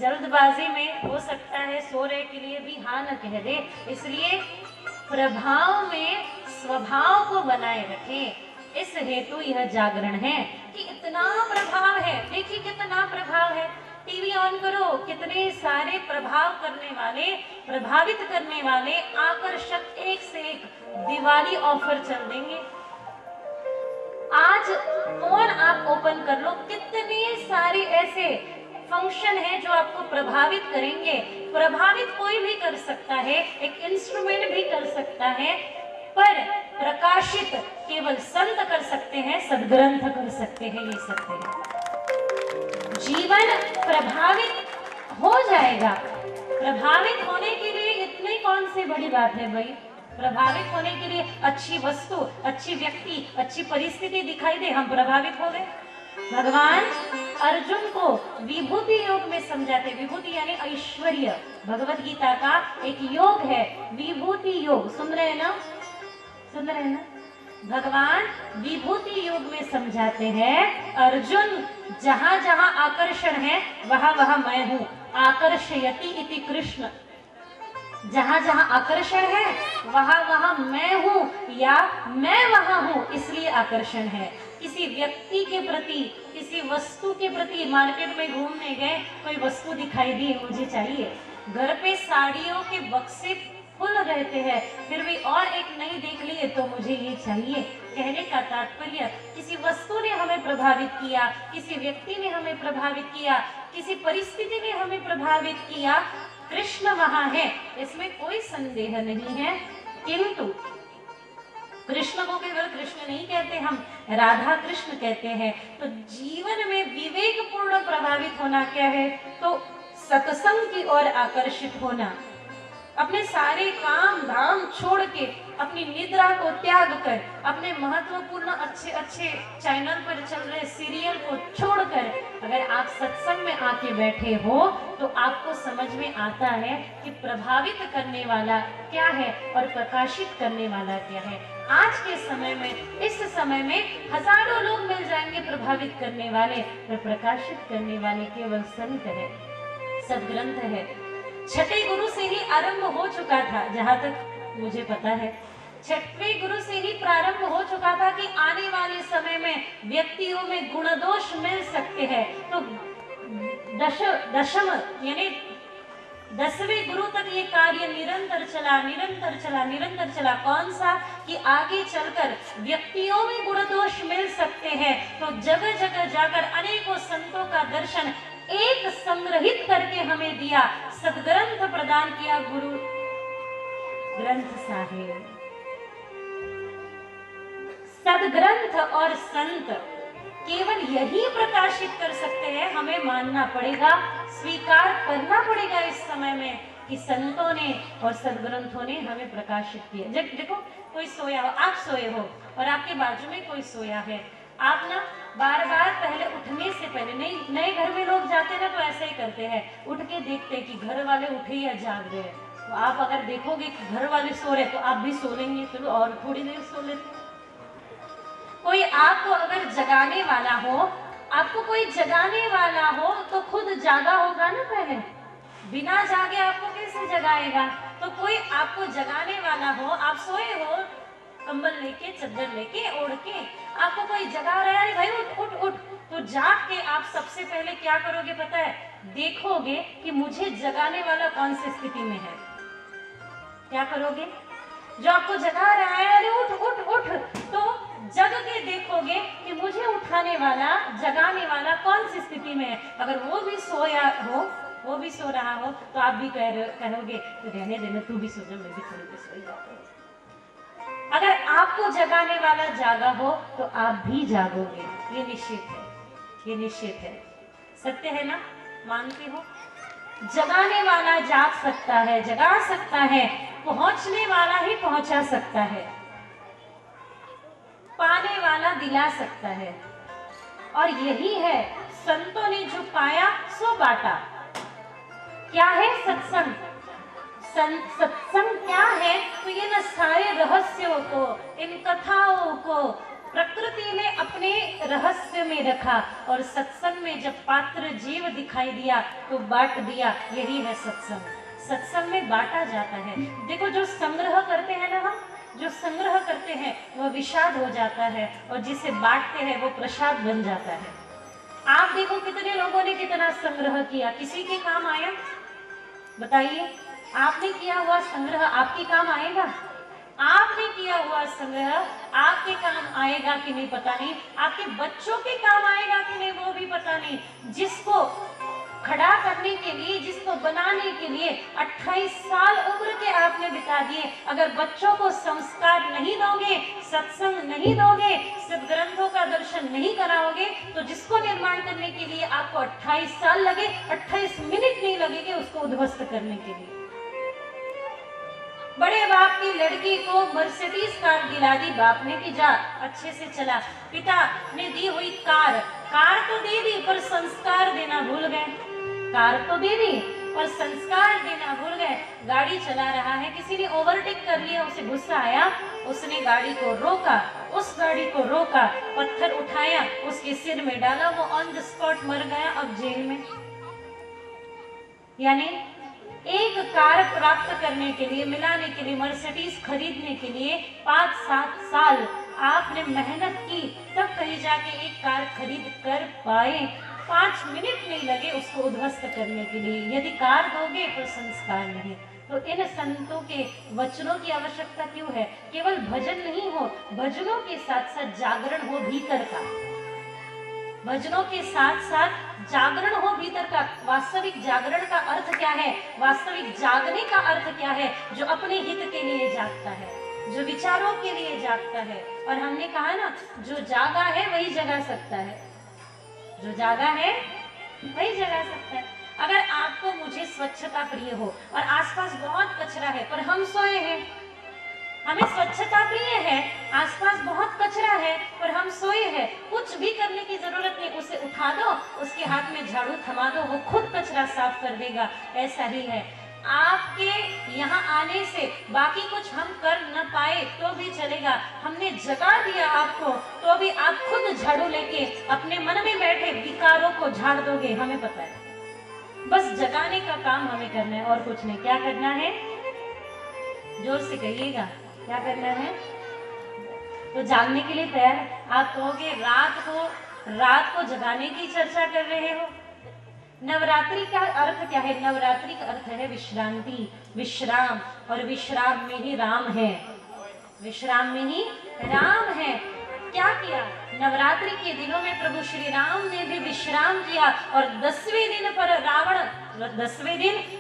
जल्दबाजी में हो सकता है सो रहे के लिए भी हाँ न कह दे, इसलिए प्रभाव में स्वभाव को बनाए रखें। इस हेतु यह जागरण है कि इतना प्रभाव है। देखिए कितना प्रभाव है। टीवी ऑन करो, कितने सारे प्रभाव करने वाले, प्रभावित करने वाले आकर्षक एक से एक दिवाली ऑफर चल देंगे। आज फोन आप ओपन कर लो, कितने सारे ऐसे फंक्शन है जो आपको प्रभावित करेंगे। प्रभावित कोई भी कर सकता है, एक इंस्ट्रूमेंट भी कर सकता है, पर प्रकाशित केवल संत कर सकते हैं, सद्ग्रंथ कर सकते हैं, ये सत्य है। जीवन प्रभावित हो जाएगा। प्रभावित होने के लिए इतनी कौन सी बड़ी बात है भाई। प्रभावित होने के लिए अच्छी वस्तु, अच्छी व्यक्ति, अच्छी परिस्थिति दिखाई दे, हम प्रभावित हो गए। भगवान अर्जुन को विभूति योग में समझाते। विभूति यानी ऐश्वर्य, भगवत गीता का एक योग है विभूति योग। सुन रहे हैं ना, सुन रहे हैं ना। भगवान विभूति योग में समझाते हैं, अर्जुन जहां जहां आकर्षण है वहां वहां मैं हूं। आकर्षयति इति कृष्ण। जहां जहां आकर्षण है वहां वहां मैं हूं, या मैं वहां हूं इसलिए आकर्षण है। किसी व्यक्ति के प्रति, किसी वस्तु के प्रति, मार्केट में घूमने गए, कोई वस्तु दिखाई दी, मुझे चाहिए। घर पे साड़ियों के बक्से फुल रहते हैं, फिर भी और एक नई देख ली तो मुझे ये चाहिए। कहने का तात्पर्य, किसी वस्तु ने हमें प्रभावित किया, किसी व्यक्ति ने हमें प्रभावित किया, किसी परिस्थिति ने हमें प्रभावित किया, कृष्ण वहां है, इसमें कोई संदेह नहीं है। किंतु कृष्ण को केवल कृष्ण नहीं कहते हम, राधा कृष्ण कहते हैं। तो जीवन में विवेकपूर्ण प्रभावित होना क्या है, तो सत्संग की ओर आकर्षित होना। अपने सारे काम धाम छोड़ के, अपनी निद्रा को त्याग कर, अपने महत्वपूर्ण अच्छे अच्छे चैनल पर चल रहे सीरियल को छोड़कर अगर आप सत्संग में आके बैठे हो तो आपको समझ में आता है कि प्रभावित करने वाला क्या है और प्रकाशित करने वाला क्या है। आज के समय में, इस समय में हजारों लोग मिल जाएंगे प्रभावित करने वाले, पर प्रकाशित करने वाले केवल संत है, सद्ग्रंथ है। छठे गुरु से ही आरंभ हो चुका था, जहां तक मुझे पता है छठवें गुरु से ही प्रारंभ हो चुका था कि आने वाले समय में व्यक्तियों में गुण दोष मिल सकते हैं। तो दशम यानी 10वें गुरु तक ये कार्य निरंतर चला, निरंतर चला, निरंतर चला। कौन सा, कि आगे चलकर व्यक्तियों में गुण दोष मिल सकते हैं, तो जगह जगह जाकर अनेकों संतों का दर्शन एक संग्रहित करके हमें दिया, सद्ग्रंथ प्रदान किया गुरु ग्रंथ साहिब। सद्ग्रंथ और संत केवल यही प्रकाशित कर सकते हैं। हमें मानना पड़ेगा, स्वीकार करना पड़ेगा इस समय में कि संतों ने और सद्ग्रंथों ने हमें प्रकाशित किया। जब देखो कोई सोया हो, आप सोए हो और आपके बाजू में कोई सोया है, आप ना बार बार पहले उठने से पहले, नए घर में लोग जाते ना तो ऐसे ही करते हैं, उठ के देखते हैं कि घर वाले उठे या जाग रहे हैं। तो आप अगर देखोगे कि घर वाले सो रहे तो आप भी सो लेंगे, चलो और थोड़ी देर सो लेते। कोई आपको अगर जगाने वाला हो, आपको कोई जगाने वाला हो तो खुद जागा होगा ना पहले, बिना जागे आपको कैसे जगाएगा। तो कोई आपको जगाने वाला हो, आप सोए हो कंबल लेके, चादर लेके, ओढ़ के, आपको कोई जगा रहा है, भाई उठ उठ उठ, तो जाग के आप सबसे पहले क्या करोगे पता है, देखोगे कि मुझे जगाने वाला कौन सी स्थिति में है। क्या करोगे, जो आपको जगा रहा है, अरे उठ उठ उठ, तो जग के देखोगे कि मुझे उठाने वाला, जगाने वाला कौन सी स्थिति में है। अगर वो भी सोया हो, वो भी सो रहा हो, तो आप भी कहोगे तो रहने देना, तू भी सो जा, मैं भी थोड़ी देर सो जाता हूँ। अगर आपको जगाने वाला जागा हो तो आप भी जागोगे, ये निश्चित है, ये निश्चित है। सत्य है ना, मानते हो। जगाने वाला जाग सकता है, जगा सकता है, पहुंचने वाला ही पहुंचा सकता है, पाने वाला दिला सकता है। और यही है, संतों ने जो पाया सो बांटा। क्या है सत्संग, सत्संग क्या है, तो ये न सारे रहस्यों को, इन कथाओं को प्रकृति ने अपने रहस्य में रखा, और सत्संग में जब पात्र जीव दिखाई दिया तो बांट दिया। यही है सत्संग। सत्संग में बांटा जाता है। देखो जो संग्रह करते हैं ना, हम जो संग्रह करते हैं वह विषाद हो जाता है, और जिसे बांटते हैं वो प्रसाद बन जाता है। आप देखो कितने लोगों ने कितना संग्रह किया, किसी के काम आया? बताइए, आपने किया हुआ संग्रह आपके काम आएगा? आपने किया हुआ संग्रह आपके काम आएगा कि नहीं पता नहीं, आपके बच्चों के काम आएगा कि नहीं वो भी पता नहीं। जिसको खड़ा करने के लिए, जिसको बनाने के लिए 28 साल उम्र के आपने बिता दिए, अगर बच्चों को संस्कार नहीं दोगे, सत्संग नहीं दोगे, सिद्ध ग्रंथों का दर्शन नहीं कराओगे, तो जिसको निर्माण करने के लिए आपको 28 साल लगे, 28 मिनट नहीं लगेंगे उसको उद्ध्वस्त करने के लिए। बड़े बाप की लड़की को मर्सिडीज कार दिला दी बाप ने कि जा अच्छे से चला। पिता ने दी हुई कार तो दे दी पर संस्कार देना भूल गए। कार तो दे दी पर संस्कार देना भूल गए। गाड़ी चला रहा है, किसी ने ओवरटेक कर लिया, उसे गुस्सा आया, उसने गाड़ी को रोका, उस गाड़ी को रोका, पत्थर उठाया, उसके सिर में डाला, वो ऑन द स्पॉट मर गया, अब जेल में। यानी एक कार प्राप्त करने के लिए, मिलाने के लिए, मर्सिडीज खरीदने के लिए 5-7 साल आपने मेहनत की, तब कहीं जाके एक कार खरीद कर पाए। 5 मिनट नहीं लगे उसको उद्ध्वस्त करने के लिए। यदि कार दोगे तो संस्कार नहीं। तो इन संतों के वचनों की आवश्यकता क्यों है? केवल भजन नहीं हो, भजनों के साथ साथ जागरण हो भीतर का। भजनों के साथ साथ जागरण हो भीतर का। वास्तविक जागरण का अर्थ क्या है? वास्तविक जागने का अर्थ क्या है? जो अपने हित के लिए जागता है, जो विचारों के लिए जागता है। और हमने कहा ना, जो जागा है वही जगा सकता है, जो जागा है वही जगा सकता है। अगर आपको मुझे स्वच्छता प्रिय हो और आसपास बहुत कचरा है पर हम सोए हैं, हमें स्वच्छता प्रिय है, आसपास बहुत कचरा है पर हम सोए हैं, कुछ भी करने की जरूरत नहीं, उसे उठा दो, उसके हाथ में झाड़ू थमा दो, वो खुद कचरा साफ कर देगा। ऐसा ही है, आपके यहाँ आने से बाकी कुछ हम कर न पाए तो भी चलेगा, हमने जगा दिया आपको तो भी आप खुद झाड़ू लेके अपने मन में बैठे विकारों को झाड़ दोगे, हमें पता है। बस जगाने का काम हमें करना है और कुछ नहीं। क्या करना है? जोर से कहिएगा, क्या करना है? तो जागने के लिए तैयार? आप कहोगे रात को जगाने की चर्चा कर रहे हो। नवरात्रि का अर्थ क्या है? नवरात्रि का अर्थ है विश्रांति, विश्राम, और विश्राम में ही राम है, विश्राम में ही राम है। क्या किया? नवरात्रि के दिनों में प्रभु श्री राम ने भी विश्राम किया और 10वें दिन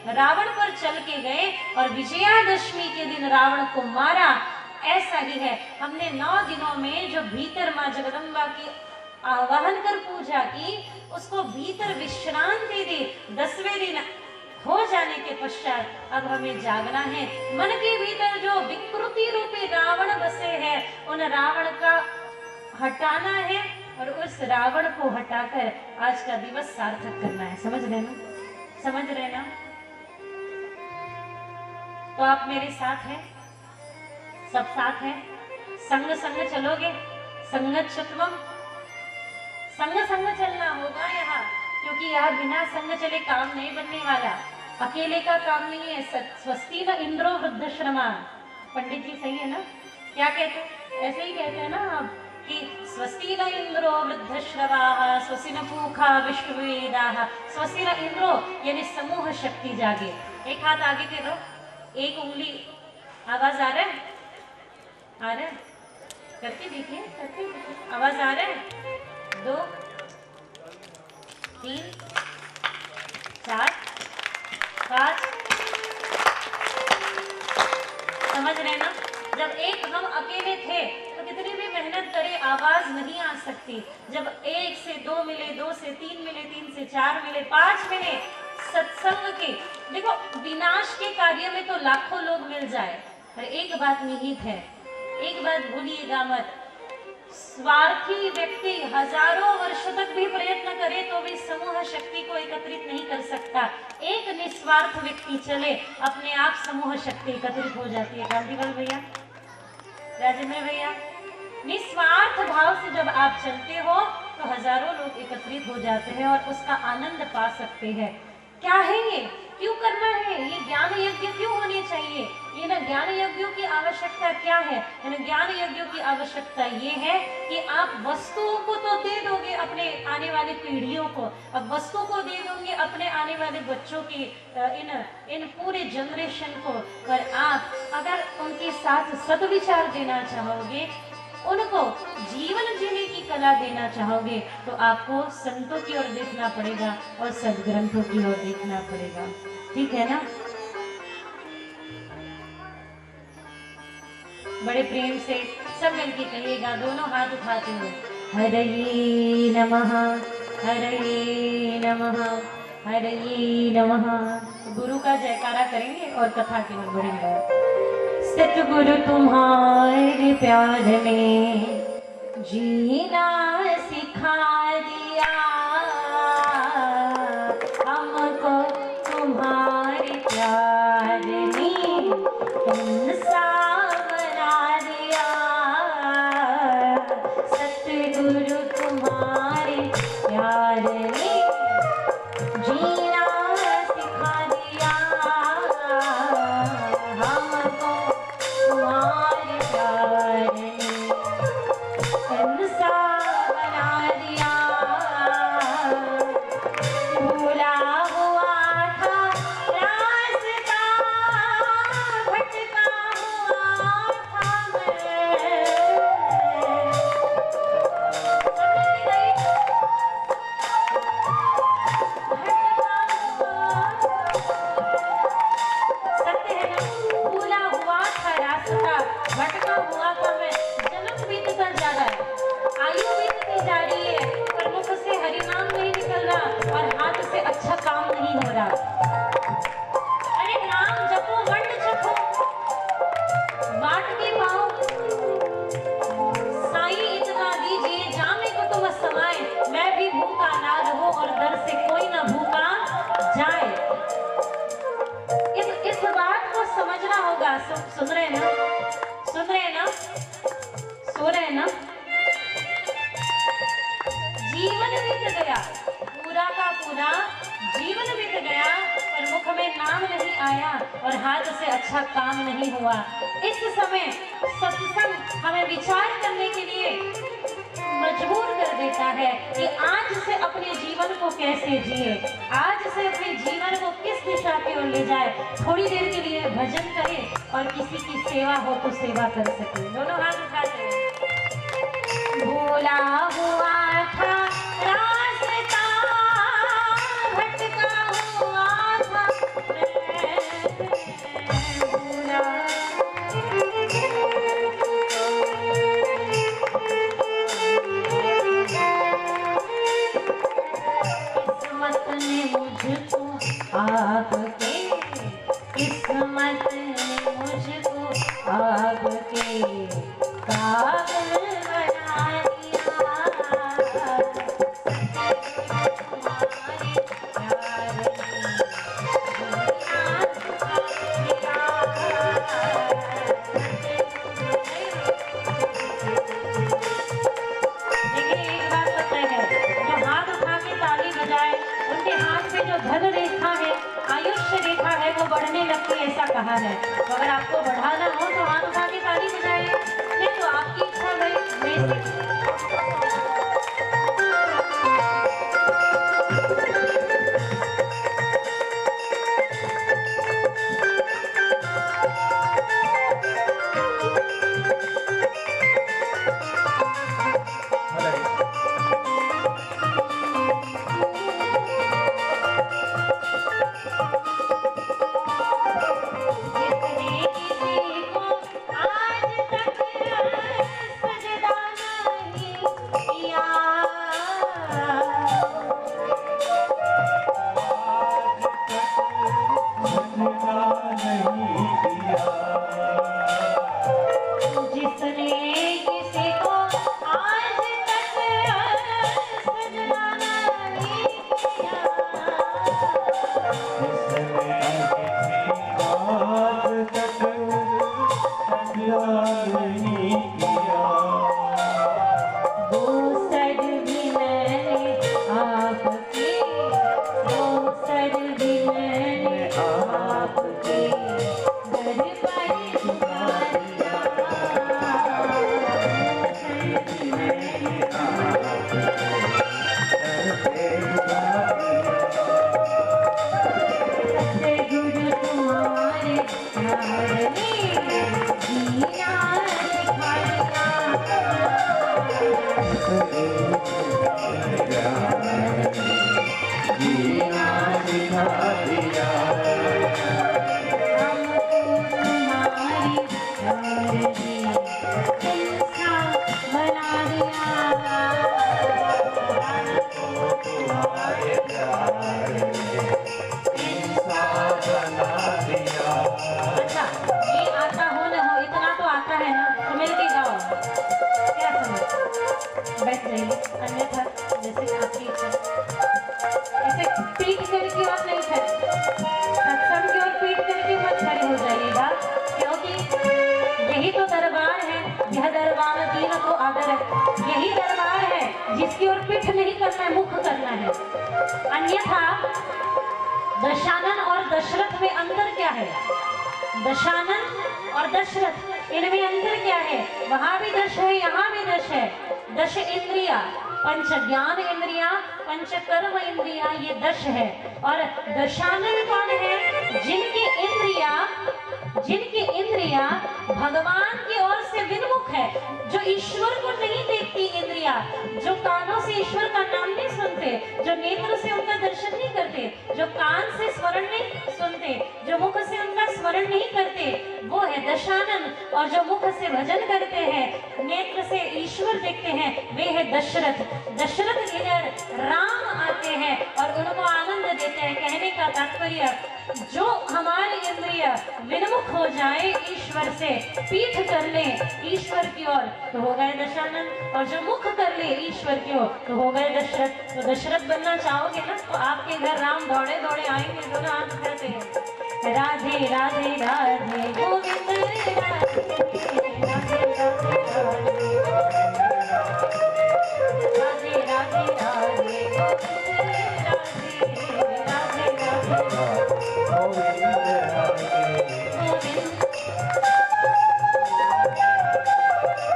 रावण पर चल के गए और विजयादशमी के दिन रावण को मारा। ऐसा ही है, हमने 9 दिनों में जो भीतर माँ जगदम्बा की आवाहन कर पूजा की, उसको भीतर विश्रांति दी। 10वें दिन हो जाने के पश्चात अब हमें जागना है। मन के भीतर जो विकृति रूपी रावण बसे हैं, उन रावण का हटाना है और उस रावण को हटाकर आज का दिवस सार्थक करना है। समझ रहे ना? समझ रहे ना? तो आप मेरे साथ हैं, सब साथ हैं। संग संग चलोगे, संगच्छत्वम, संग संग चलना होगा यहाँ, क्योंकि यहाँ बिना संग चले काम नहीं बनने वाला। अकेले का काम नहीं है। स्वस्ति न इंद्रो वृद्धश्रमान, पंडित जी सही है ना? क्या कहते हैं? ऐसे ही कहते हैं ना आप कि स्वस्ति न इंद्रो वृद्धश्रवाः स्वस्ति न पूषा विश्ववेदाः। स्वस्ति न इंद्रो यानी समूह शक्ति जागे। एक हाथ आगे करो, एक उंगली, आवाज आ रहा है? आ रहा है? करके देखिए, करके देखिए। आवाज आ रहा है? 2 3 4 5। समझ रहे ना? जब एक हम अकेले थे तो कितनी भी मेहनत करे आवाज नहीं आ सकती। जब 1 से 2 मिले, 2 से 3 मिले, 3 से 4 मिले, 5 मिले सत्संग के, देखो विनाश के कार्य में तो लाखों लोग मिल जाए, पर एक बात निहित है, एक बात भूलिएगा मत, स्वार्थी व्यक्ति हजारों वर्ष तक भी प्रयत्न करे तो भी समूह शक्ति को एकत्रित नहीं कर सकता। एक निस्वार्थ व्यक्ति चले, अपने आप समूह शक्ति एकत्रित हो जाती है। कांतिलाल भैया, राजेंद्र भैया, निस्वार्थ भाव से जब आप चलते हो तो हजारों लोग एकत्रित हो जाते हैं और उसका आनंद पा सकते हैं। क्या है ये? क्यों करना है, ये ज्ञान यज्ञ क्यों होने चाहिए, ये ना ज्ञान यज्ञों की आवश्यकता क्या है। ज्ञान यज्ञों की आवश्यकता ये है कि आप वस्तुओं को तो दे दोगे अपने आने वाली पीढ़ियों को, अब वस्तु को दे दोगे अपने आने वाले बच्चों की इन पूरे जनरेशन को, पर आप अगर उनके साथ सद्विचार देना चाहोगे, उनको जीवन जीने की कला देना चाहोगे, तो आपको संतों की ओर देखना पड़ेगा और सदग्रंथों की ओर देखना पड़ेगा। ठीक है ना? बड़े प्रेम से सब मिलके कहिएगा, दोनों हाथ उठाते हुए, हरये नमः, हरये नमः, हरये नमः। गुरु का जयकारा करेंगे और कथा की ओर बढ़ेंगे। सतगुरु तुम्हारे प्यार ने जीना सिखा दिया, हमको तुम्हारे प्यार ने इंसान बना दिया। सतगुरु तुम्हारे प्यार ने जीना सिखा दिया, हमको तुम्हारे प्यार ने इंसान बना दिया। भूला हुआ था रास्ता, भटका हुआ था मैं। सत्य है ना? भूला हुआ था रास्ता, भटका हुआ था मैं। जन्म बीतता जा रहा है, आयु बीतती जा रही है, पर मुख से हरिनाम नहीं निकल रहा और हाथ से अच्छा काम नहीं हो रहा। अरे नाम जपो, वंड जपो, बाट के पाओ। साईं इतना दीजिए जामे को तुम समाए, मैं भी भूखा ना रहूं और दर से कोई ना भूखा जाए। इस बात को समझना होगा। सुन रहे ना? सुन रहे ना? सो रहे ना? जीवन बीत गया, पूरा का पूरा जीवन बीत गया, पर मुख में नाम नहीं आया और हाथ से अच्छा काम नहीं हुआ। इस समय सत्संग हमें विचार करने के लिए मजबूर कर देता है कि आज से अपने जीवन को कैसे जिए, आज से अपने जीवन को किस दिशा की ओर ले जाए। थोड़ी देर के लिए भजन करें और किसी की सेवा हो तो सेवा कर सके। दोनों हाथ उठाते हैं। भूला हुआ था रास्ता, भटका हुआ था मैं। भूला किस्मत ने मुझको आपके, किस्मत ने मुझको आपके काबिल बना दिया। तुम्हारे प्यार ने जीना सिखा दिया। लेकिन एक बात पता है, जो हाथ उठा के ताली बजाए, उनके हाथ में जो धन रेखा है, आयुष्य रेखा है, वो बढ़ने लगती है, ऐसा कहा है। तो अगर आपको बढ़ाना हो तो हाथ उठा के ताली बजाइए, नहीं तो आपकी इच्छा भाई। इंसान बना दिया तुम्हारे प्यार ने इंसान बना दिया। अच्छा, ये आता हो न हो इतना तो आता है ना, तो मिल के गाओ। क्या समझ? बैठ जाइए, अन्यथा जैसे आपकी इच्छा। ऐसे पीठ करके आप नहीं खड़े, सत्संग की ओर पीठ करके मत खड़े हो जाइएगा, क्योंकि यही तो दरबार है। यह दरबार दीन को आदर है, यही दरबार है जिसकी ओर पीठ नहीं करना है, मुख करना है। अन्यथा दशानन और दशरथ में अंतर क्या है? दशानन और दशरथ, इनमें अंतर क्या है? वहां भी दश है, यहाँ भी दश है। दश इंद्रिया, पंच ज्ञान इंद्रिया, पंच कर्म इंद्रिया, ये दश है। और दशानन कौन है? जिनकी इंद्रिया भगवान की ओर से विन्मुख है, जो ईश्वर को नहीं देखती इंद्रिया, जो कानों से ईश्वर का नाम नहीं सुनते, जो नेत्र से उनका दर्शन नहीं करते, जो कान से स्मरण नहीं सुनते, जो मुख से उनका स्मरण नहीं करते, वो है दशानन। और जो मुख से भजन करते हैं, नेत्र से ईश्वर देखते हैं, वे है दशरथ। दशरथ इधर राम आते हैं और उनको आनंद देते हैं। कहने का तात्पर्य, जो हमारी इंद्रिय विन्मुख हो जाए ईश्वर से, पीठ कर ले ईश्वर की ओर, तो हो गए दशानन। और जो मुख कर ले ईश्वर की ओर, तो हो गए दशरथ। तो दशरथ बनना चाहोगे ना, तो आपके घर राम दौड़े दौड़े आएंगे, दोनों हाथ उठाते हैं, राधे राधे राधे गोविंद राधे राधे राधे राधे राधे राधे राधे राधे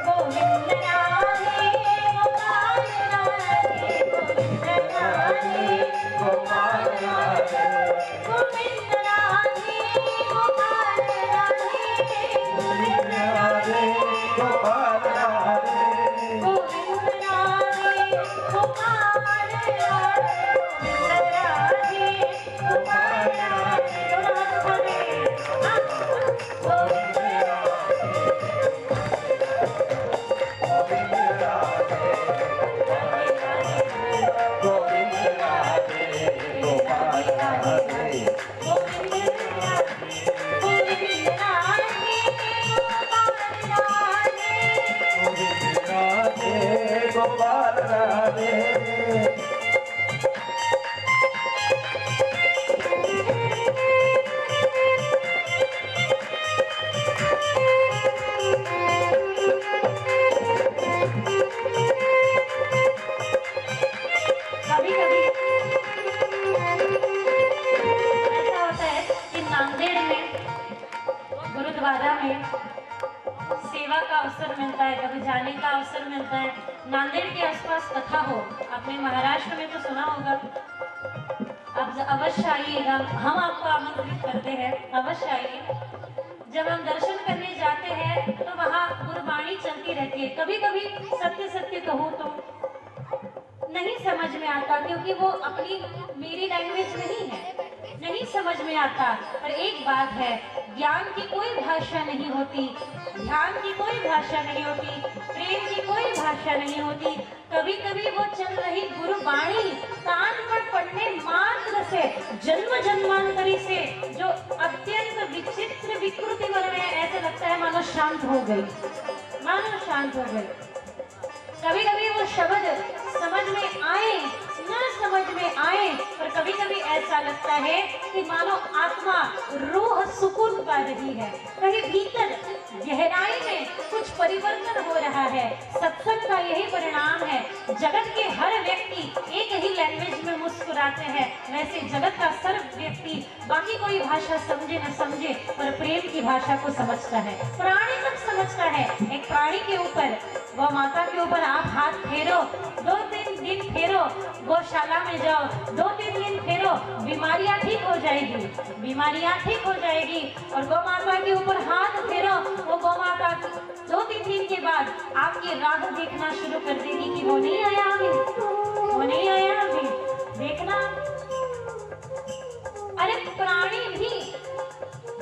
गोविंद राधे गोपाल राधे गोविंद राधे गोपाल राधे गोविंद राधे गोपाल राधे गोविंद राधे गोपाल राधे गोविंद राधे गोपाल राधे गोपाल राधे गोपाल राधे। कभी कभी ऐसा होता है कि नांदेड़ में गुरुद्वारा में सेवा का अवसर मिलता है, कभी जाने का अवसर मिलता है। नांदेड़ के आसपास कथा हो, आपने महाराष्ट्र में तो सुना होगा, आप अवश्य आइएगा, हम आपको आमंत्रित करते हैं, अवश्य आइए। जब हम दर्शन करने जाते हैं तो वहाँ गुरबाणी चलती रहती है। कभी कभी सत्य सत्य कहूँ तो नहीं समझ में आता, क्योंकि वो अपनी मेरी लैंग्वेज नहीं है, नहीं समझ में आता। पर एक बात है, ज्ञान की कोई भाषा नहीं होती, ध्यान की कोई भाषा नहीं होती, प्रेम की कोई भाषा नहीं होती। कभी कभी वो चल रही गुरुबाणी कान पर पढ़ने मात्र से जन्म जन्मांतरी से जो अत्यंत विचित्र विकृति बन रहे हैं, ऐसे लगता है मानो शांत हो गई, मानो शांत हो गई। कभी कभी वो शब्द समझ में आए न समझ में आए, पर कभी कभी ऐसा लगता है कि मानो आत्मा रूह सुकून पा रही है, कहीं भीतर गहराई में कुछ परिवर्तन हो रहा है। सत्संग का यही परिणाम है। जगत के हर व्यक्ति एक ही लैंग्वेज में मुस्कुराते हैं, वैसे जगत का सर्व व्यक्ति बाकी कोई भाषा समझे न समझे पर प्रेम की भाषा को समझता है। प्राणी तक समझता है। एक प्राणी के ऊपर, गौ माता के ऊपर आप हाथ फेरो, 2-3 दिन फेरो, गौशाला में जाओ, 2-3 दिन फेरो, बीमारियां ठीक हो जाएगी, बीमारियां ठीक हो जाएगी। और गौ माता के ऊपर हाथ फेरो, वो गौ माता 2-3 दिन के बाद आपकी राह देखना शुरू कर देगी कि वो नहीं आया अभी, वो नहीं आया अभी, देखना। अरे प्राणी भी,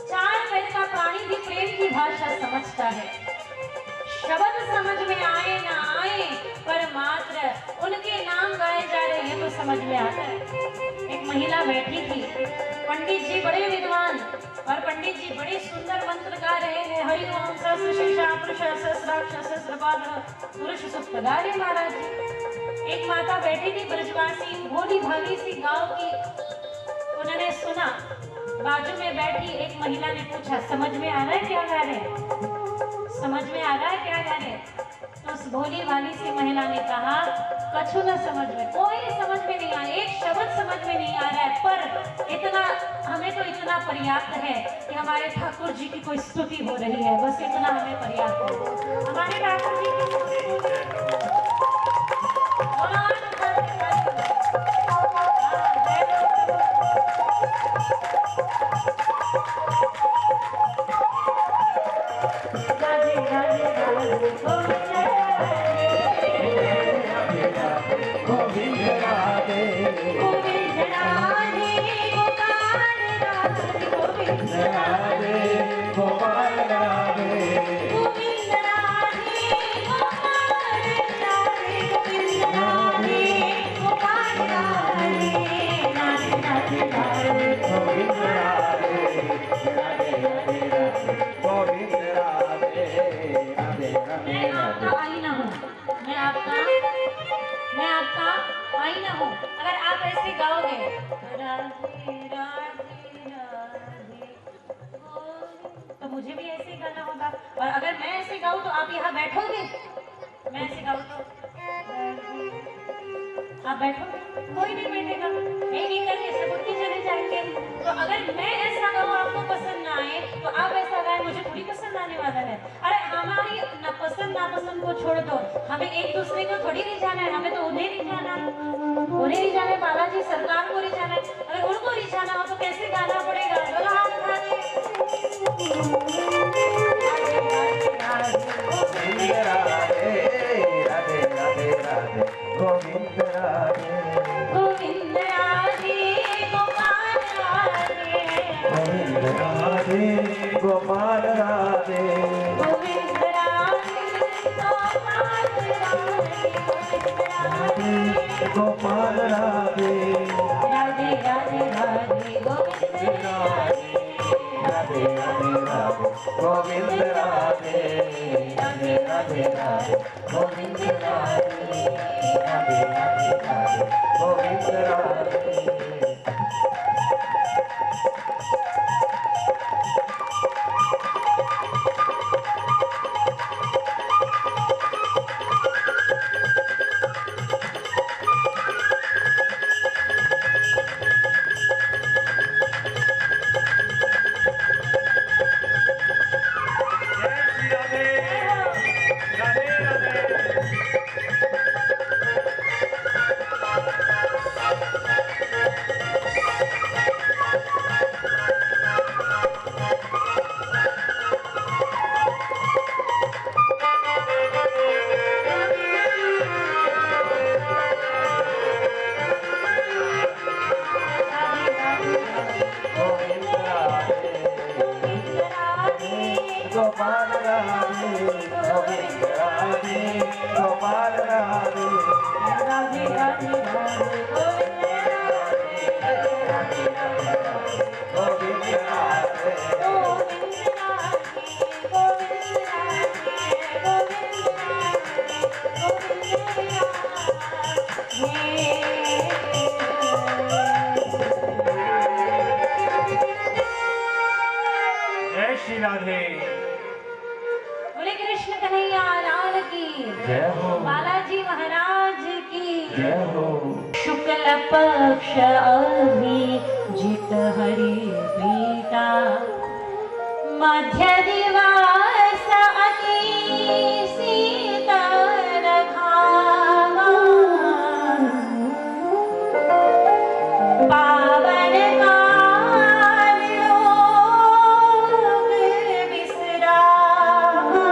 4 पैर का प्राणी भी प्रेम की भाषा समझता है। शब्द समझ में आए ना आए, पर मात्र उनके नाम गाए जा रहे हैं तो समझ में आता है। एक महिला बैठी थी, पंडित जी बड़े विद्वान और पंडित जी बड़े सुंदर मंत्र गा रहे हैं। हरि ओम सहस्र शीर्षा पुरुष सहस्राक्ष सहस्रपाद पुरुष सुखदारे महाराज जी। एक माता बैठी थी ब्रजवासी, भोली भाली सी गांव की। उन्होंने सुना, बाजू में बैठी एक महिला ने पूछा, समझ में आ रहा है क्या गा रहे हैं? समझ में आ रहा है क्या गा रहे हैं? तो उस भोली भाली सी महिला ने कहा, कछु न समझ में, कोई समझ में नहीं आया, एक शब्द समझ में नहीं आ रहा है, पर इतना हमें तो इतना पर्याप्त है कि हमारे ठाकुर जी की कोई स्तुति हो रही है, बस इतना हमें पर्याप्त है। हमारे ठाकुर जी की मैं आपका आईना हूँ। अगर आप ऐसे गाओगे, राधे राधे राधे, तो मुझे भी ऐसे ही गाना होगा। और अगर मैं ऐसे गाऊँ तो आप यहाँ बैठोगे? मैं ऐसे गाऊँ तो आप बैठोगे? कोई नहीं बैठेगा। नहीं करके सब उठ के चले जाएंगे। तो अगर मैं ऐसा गाऊँ आपको पसंद ना आए, तो आप ऐसा गाएं, मुझे थोड़ी पसंद आने वाला है। अरे हमारी नापसंद को छोड़ दो, हमें एक दूसरे को थोड़ी नहीं जाना है, हमें तो उन्हें नहीं जाना, उन्हें नहीं जाना, बालाजी सरकार को नहीं जाना। अगर उनको नहीं जाना हो तो कैसे गाना पड़ेगा? बोलो हाथ उठा दे। गोविंद राधे गोविंद राधे गोपाल राधे, गोविंद राधे गोपाल राधे, गोविंद राधे गोपाल राधे, गोपाल राधे, राधे राधे राधे गोविंद राधे, राधे राधे राधे गोविंद राधे, राधे राधे राधे गोविंद राधे, राधे राधे राधे गोविंद राधे। गोपाल राधे गोविंद राधे गोपाल राधे, राधे राधे राधे गोविंद राधे, गोविंद राधे गोविंद राधे गोविंद राधे गोविंद जय श्री राधे। बोले कृष्ण कन्हैया लाल की जय हो, बालाजी महाराज की जय हो। शुक्ल पक्ष अभिजित हरि प्रीता, मध्य दिवस अति शीतल घामा, पावन काल योग विश्रामा,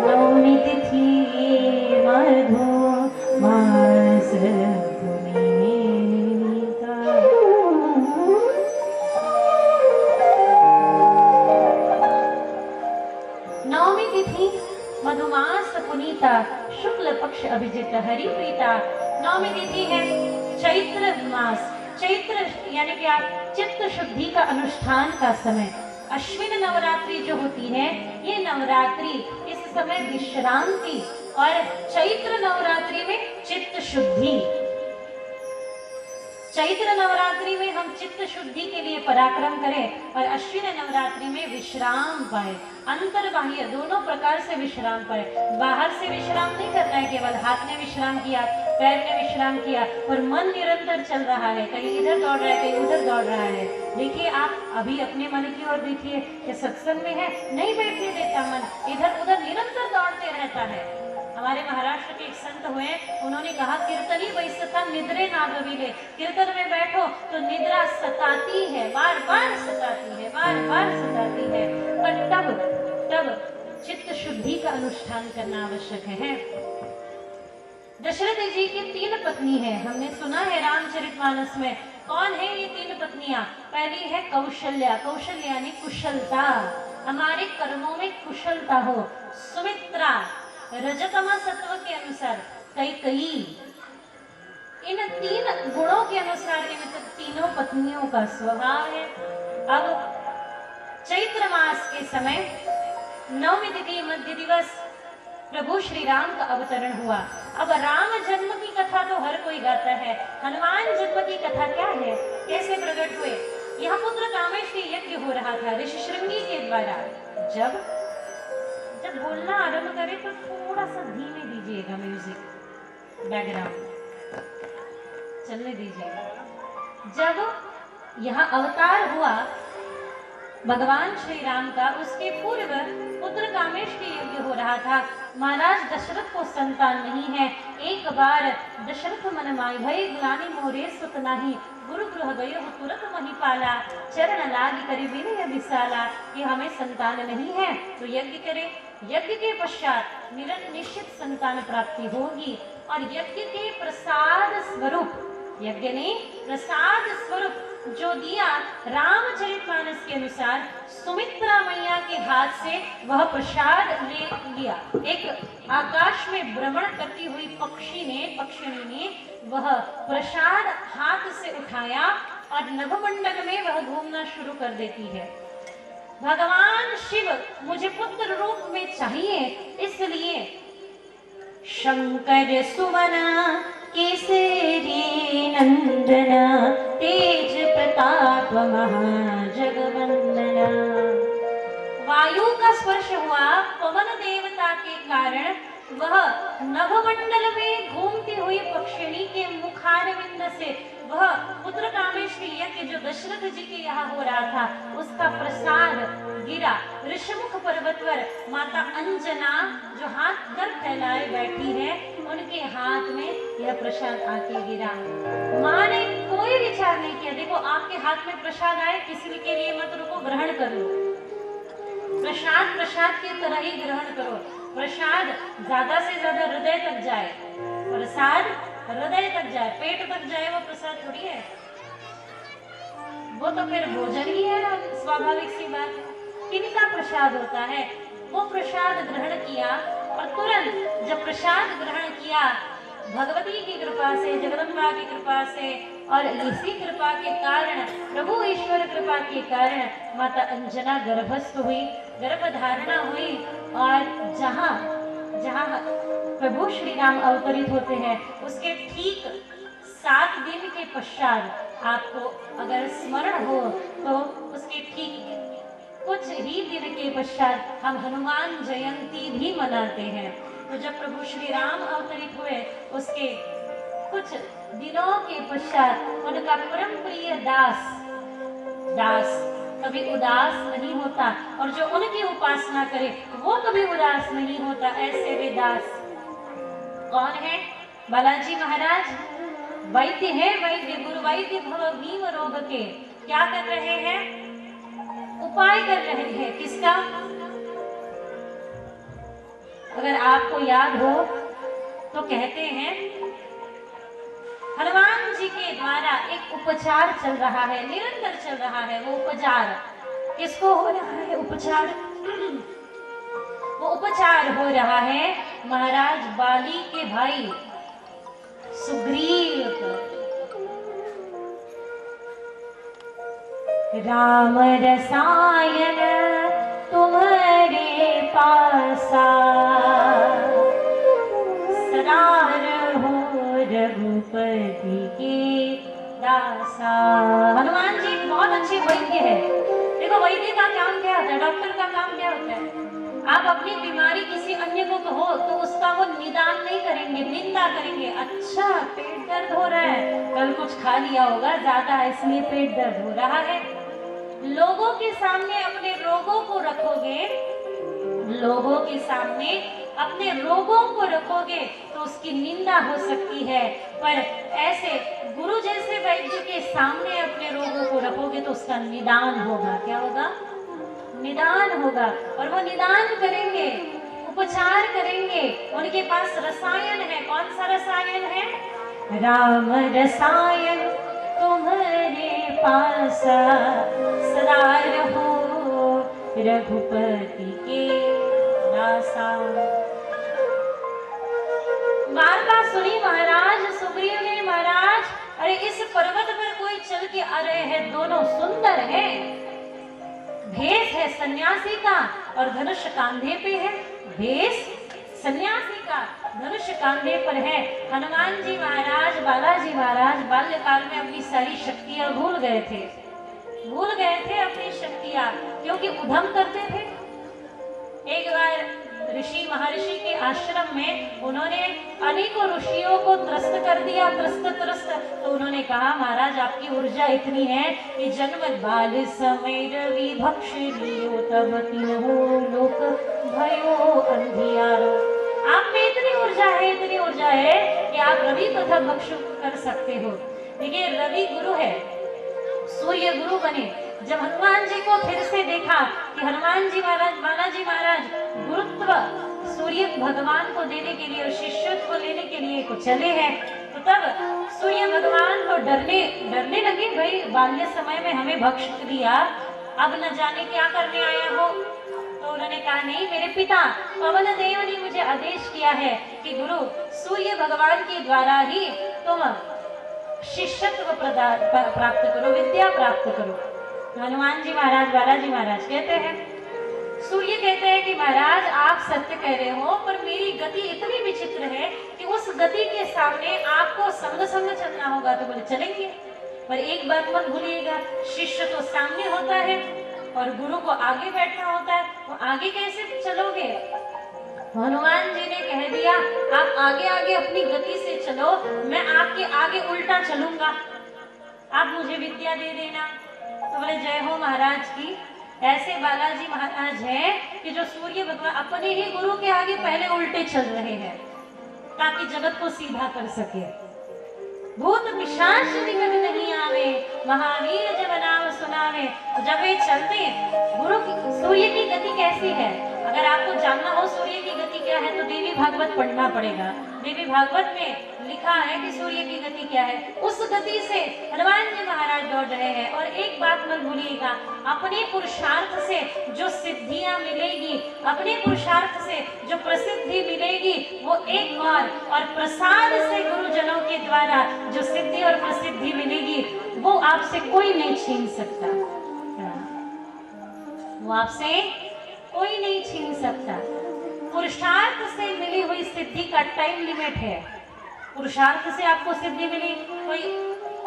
नवमी तिथि मधु मास पुनीता। नवमी तिथि मधुमास पुनीता शुक्ल पक्ष अभिजित हरि प्रीता। नवमी तिथि है चैत्र मास, चैत्र यानी कि चित्त शुद्धि का अनुष्ठान का समय। अश्विन नवरात्रि जो होती है ये नवरात्रि, इस समय विश्रांति, और चैत्र नवरात्रि में चित्त शुद्धि। चैत्र नवरात्रि में हम चित्त शुद्धि के लिए पराक्रम करें और अश्विन नवरात्रि में विश्राम पाए, अंतर बाह्य दोनों प्रकार से विश्राम पाए। बाहर से विश्राम नहीं करना है, केवल हाथ ने विश्राम किया, पैर ने विश्राम किया, और मन निरंतर चल रहा है, कहीं इधर दौड़ रहा है, कहीं उधर दौड़ रहा है। देखिए आप अभी अपने मन की ओर देखिए कि सत्संग में है, नहीं बैठने देता मन, इधर उधर निरंतर दौड़ते रहता है। हमारे महाराष्ट्र के एक संत हुए, उन्होंने कहा कीर्तनी बैसता निद्रे ना गवीले, कीर्तन में बैठो तो निद्रा सताती है, बार बार सताती है, बार बार सताती है, पर तब चित्त शुद्धि का अनुष्ठान करना आवश्यक है। दशरथ जी की 3 पत्नी है, हमने सुना है रामचरितमानस में। कौन है ये 3 पत्नियां? पहली है कौशल्या, कौशल्या यानी कुशलता, हमारे कर्मों में कुशलता हो। सुमित्रा रजतमा सत्व के अनुसार, कैकेयी, इन 3 गुणों के अनुसार इन तीनों पत्नियों का स्वभाव है। अब चैत्र मास के समय नवमी तिथि मध्य दिवस प्रभु श्री राम का अवतरण हुआ। अब राम जन्म की कथा तो हर कोई गाता है, हनुमान जन्म की कथा क्या है, कैसे प्रकट हुए? यह पुत्र कामेष्टि यज्ञ हो रहा था ऋषि श्रृंगी के द्वारा। जब बोलना आरंभ करे तो थोड़ा सा धीमे दीजिएगा, म्यूजिक बैकग्राउंड चलने दीजिएगा। जब यह अवतार हुआ भगवान श्री राम का, उसके पूर्व पुत्र कामेष्टि यज्ञ हो रहा था। महाराज दशरथ को संतान नहीं है। एक बार दशरथ मन माय भय ग्लानि मोरे सुत नाही, गुरु गृह गयो तुरत महिपाला, चरण लाग करि विनय विशाला। कि हमें संतान नहीं है तो यज्ञ करें, यज्ञ के पश्चात निश्चित संतान प्राप्ति होगी। और यज्ञ के प्रसाद स्वरूप, यज्ञ ने प्रसाद स्वरूप जो दिया, रामचरितमानस के अनुसार सुमित्रा मैया के हाथ से वह प्रसाद ले लिया। एक आकाश में भ्रमण करती हुई पक्षिणी ने वह प्रसाद हाथ से उठाया और नभमंडल में वह घूमना शुरू कर देती है। भगवान शिव मुझे पुत्र रूप में चाहिए, इसलिए शंकर सुमना केसरी नंदना, तेज प्रताप महाजगवंदना। वायु का स्पर्श हुआ पवन देवता के कारण, वह नभमंडल में घूमती हुई पक्षिणी के मुखारविंद से वह पुत्र कामेष्टि यज्ञ जो दशरथ जी के यहाँ हो रहा था उसका प्रसाद गिरा ऋषमुख पर्वत पर। माता अंजना जो हाथ कर फैलाए बैठी है, उनके हाथ में यह प्रसाद आके गिरा। माँ ने कोई विचार नहीं किया, देखो आपके हाथ में प्रसाद आए, किसी के लिए मत रुको, ग्रहण कर लो। प्रसाद प्रसाद की तरह ही ग्रहण करो। प्रसाद ज्यादा से ज्यादा हृदय तक जाए, प्रसाद हृदय तक जाए, पेट तक जाए वो प्रसाद थोड़ी है, वो तो फिर भोजन ही है ना, स्वाभाविक सी बात। किनका प्रसाद होता है? वो प्रसाद ग्रहण किया और तुरंत जब प्रसाद ग्रहण किया, भगवती की कृपा से, जगदम्बा की कृपा से और इसी कृपा के कारण, प्रभु ईश्वर कृपा के कारण माता अंजना गर्भस्थ हुई, गर्भधारणा हुई। और जहाँ जहाँ प्रभु श्री राम अवतरित होते हैं उसके ठीक 7 दिन के पश्चात, आपको अगर स्मरण हो तो उसके ठीक कुछ ही दिन के पश्चात हम हनुमान जयंती भी मनाते हैं। तो जब प्रभु श्री राम अवतरित हुए उसके कुछ दिनों के पश्चात उनका परम प्रिय दास कभी उदास नहीं होता, और जो उनकी उपासना करे वो कभी उदास नहीं होता। ऐसे वे दास कौन है? बालाजी महाराज वैद्य है, वैद्य गुरु वैद्य भव भीम रोग के। क्या कर रहे हैं? उपाय कर रहे हैं। किसका? अगर आपको याद हो तो कहते हैं हनुमान जी के द्वारा एक उपचार चल रहा है, निरंतर चल रहा है। वो उपचार किसको हो रहा है? उपचार हो रहा है महाराज बाली के भाई सुग्रीव पर। राम रसायन तुम्हारे पासा, सदा रहो रघुपति के दासा। हनुमान जी बहुत अच्छे वैद्य है। देखो वैद्य का काम क्या होता है, डॉक्टर का काम क्या होता है? आप अपनी बीमारी किसी अन्य को कहो तो उसका वो निदान नहीं करेंगे, निंदा करेंगे। अच्छा पेट दर्द हो रहा है, कल कुछ खा लिया होगा ज्यादा इसलिए पेट दर्द हो रहा है। लोगों के सामने अपने रोगों को रखोगे, लोगों के सामने अपने रोगों को रखोगे तो उसकी निंदा हो सकती है, पर ऐसे गुरु जैसे वैद्य के सामने अपने रोगों को रखोगे तो उसका निदान होगा। क्या होगा? निदान होगा। और वो निदान करेंगे, उपचार करेंगे। उनके पास रसायन है। कौन सा रसायन है? राम रसायन तुम्हारे पास, सदा रहो रघुपति के दासा। वार्ता सुनी महाराज सुग्रीव ने। महाराज अरे इस पर्वत पर कोई चल के आ रहे हैं, दोनों सुंदर हैं। भेष है सन्यासी का और धनुष कांधे पे है। भेष सन्यासी का, धनुष कांधे पर है। हनुमान जी महाराज, बालाजी महाराज बाल्यकाल में अपनी सारी शक्तियां भूल गए थे अपनी शक्तियां, क्योंकि उधम करते थे। एक बार ऋषि महर्षि के आश्रम में उन्होंने अनेकों ऋषियों को त्रस्त कर दिया, त्रस्त। तो उन्होंने कहा महाराज आपकी ऊर्जा इतनी है कि जन्म बाल समय रवि भक्ष लियो तब तिन्हो लोक भयो अंधियारो। आप में इतनी ऊर्जा है कि आप रवि तथा भक्ष कर सकते हो। देखिए रवि गुरु है, सूर्य गुरु बने। जब हनुमान जी को फिर से देखा कि हनुमान जी महाराज, बालाजी महाराज गुरुत्व सूर्य भगवान को देने के लिए और शिष्यत्व को लेने के लिए को चले हैं, तो तब सूर्य भगवान को डरने लगे। भाई बाल्य समय में हमें भक्ष दिया, अब न जाने क्या करने आया हो। तो उन्होंने कहा नहीं, मेरे पिता पवन देव ने मुझे आदेश किया है कि गुरु सूर्य भगवान के द्वारा ही तुम शिष्यत्व प्राप्त करो, विद्या प्राप्त करो। हनुमान जी महाराज, बालाजी महाराज कहते हैं, सूर्य कहते हैं कि महाराज आप सत्य कह रहे हो, पर मेरी गति इतनी विचित्र है कि उस गति के सामने आपको संग चलना होगा। तो बोले चलेंगे, पर एक बात मत भूलिएगा, शिष्य तो सामने होता है और गुरु को आगे बैठना होता है, तो आगे कैसे चलोगे? हनुमान जी ने कह दिया आप आगे अपनी गति से चलो, मैं आपके आगे उल्टा चलूंगा, आप मुझे विद्या दे देना। तो बोले जय हो महाराज की। ऐसे बालाजी महाराज हैं कि जो सूर्य भगवान अपने ही गुरु के आगे पहले उल्टे चल रहे हैं ताकि जगत को सीधा कर सके। भूत पिशाच निकट नहीं आवे, महावीर जब नाम सुनावे। जब वे चलते गुरु सूर्य की गति कैसी है, अगर आपको जानना हो सूर्य की गति क्या है तो देवी भागवत पढ़ना पड़ेगा। देवी भागवत में लिखा है कि सूर्य की गति क्या है। उस गति से हनुमान जी महाराज दौड़ रहे हैं। और एक बात मत भूलिएगा, अपने पुरुषार्थ से जो सिद्धियां मिलेगी, अपने पुरुषार्थ से जो प्रसिद्धि मिलेगी, वो एक और प्रसाद से गुरुजनों के द्वारा जो सिद्धि और प्रसिद्धि मिलेगी वो आपसे कोई नहीं छीन सकता, वो आपसे कोई नहीं छीन सकता। पुरुषार्थ से मिली हुई सिद्धि का टाइम लिमिट है। पुरुषार्थ से आपको सिद्धि मिली, कोई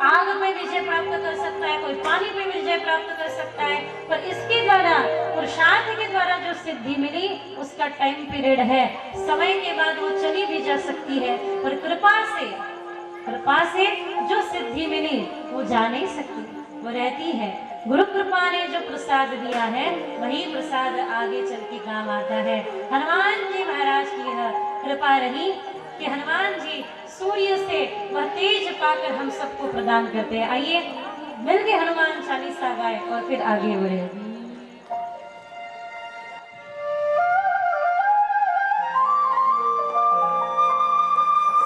आग में विजय प्राप्त कर सकता है, कोई पानी में विजय प्राप्त कर सकता है, पर इसके द्वारा पुरुषार्थ के द्वारा जो सिद्धि मिली उसका टाइम पीरियड है। समय के बाद वो चली भी जा सकती है, पर कृपा से जो सिद्धि मिली वो जा नहीं सकती, वो रहती है। गुरु कृपा ने जो प्रसाद दिया है वही प्रसाद आगे चल के काम आता है। हनुमान जी महाराज की यह कृपा रही कि हनुमान जी सूर्य से वह तेज पाकर हम सबको प्रदान करते हैं। आइए मिलके हनुमान चालीसा गाए और फिर आगे बढ़े।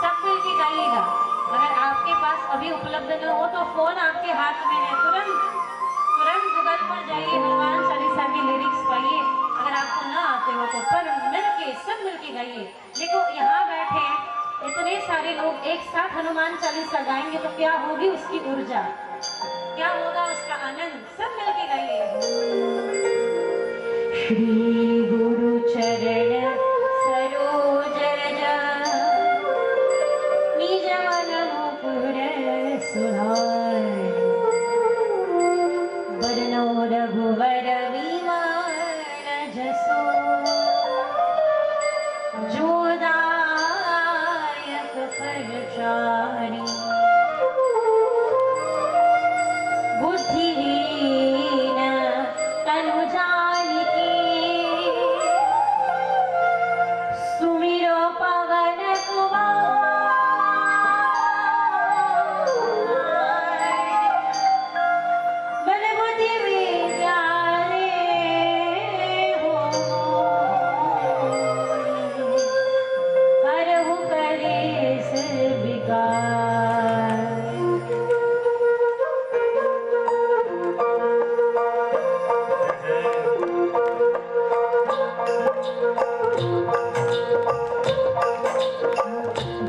सब मिलके गाइएगा। अगर आपके पास अभी उपलब्ध न हो तो फोन आपके हाथ में है, तुरंत गूगल पर जाइए, हनुमान चालीसा के लिरिक्स पाइए। अगर आपको न आते हो तो पर सब मिलके के गाइए। देखो यहाँ बैठे हैं इतने सारे लोग एक साथ हनुमान चालीसा गाएंगे तो क्या होगी उसकी ऊर्जा, क्या होगा उसका आनंद, सब मिलके गाइए। श्री गुरु चरण सरोज रज निज मन मुकुर सुधार वरनो रघुवर विमल जसो जो दायक फलचारि बुद्धिहीन तनु जानिके सुमिरो पवन कुमार बल बुद्धि विद्या हो हरहु कलेस विकार।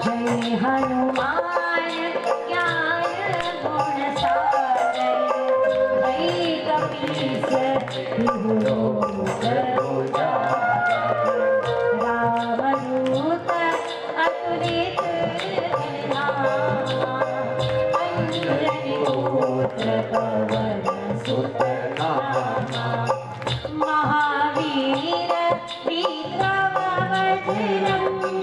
जय हनुमान ज्ञान गुण सागर जय कपीस तिहु लोक रामदूत अतुलित धामा अंजनी पुत्र पवन सुत नामा महावीर विक्रम बजरंगी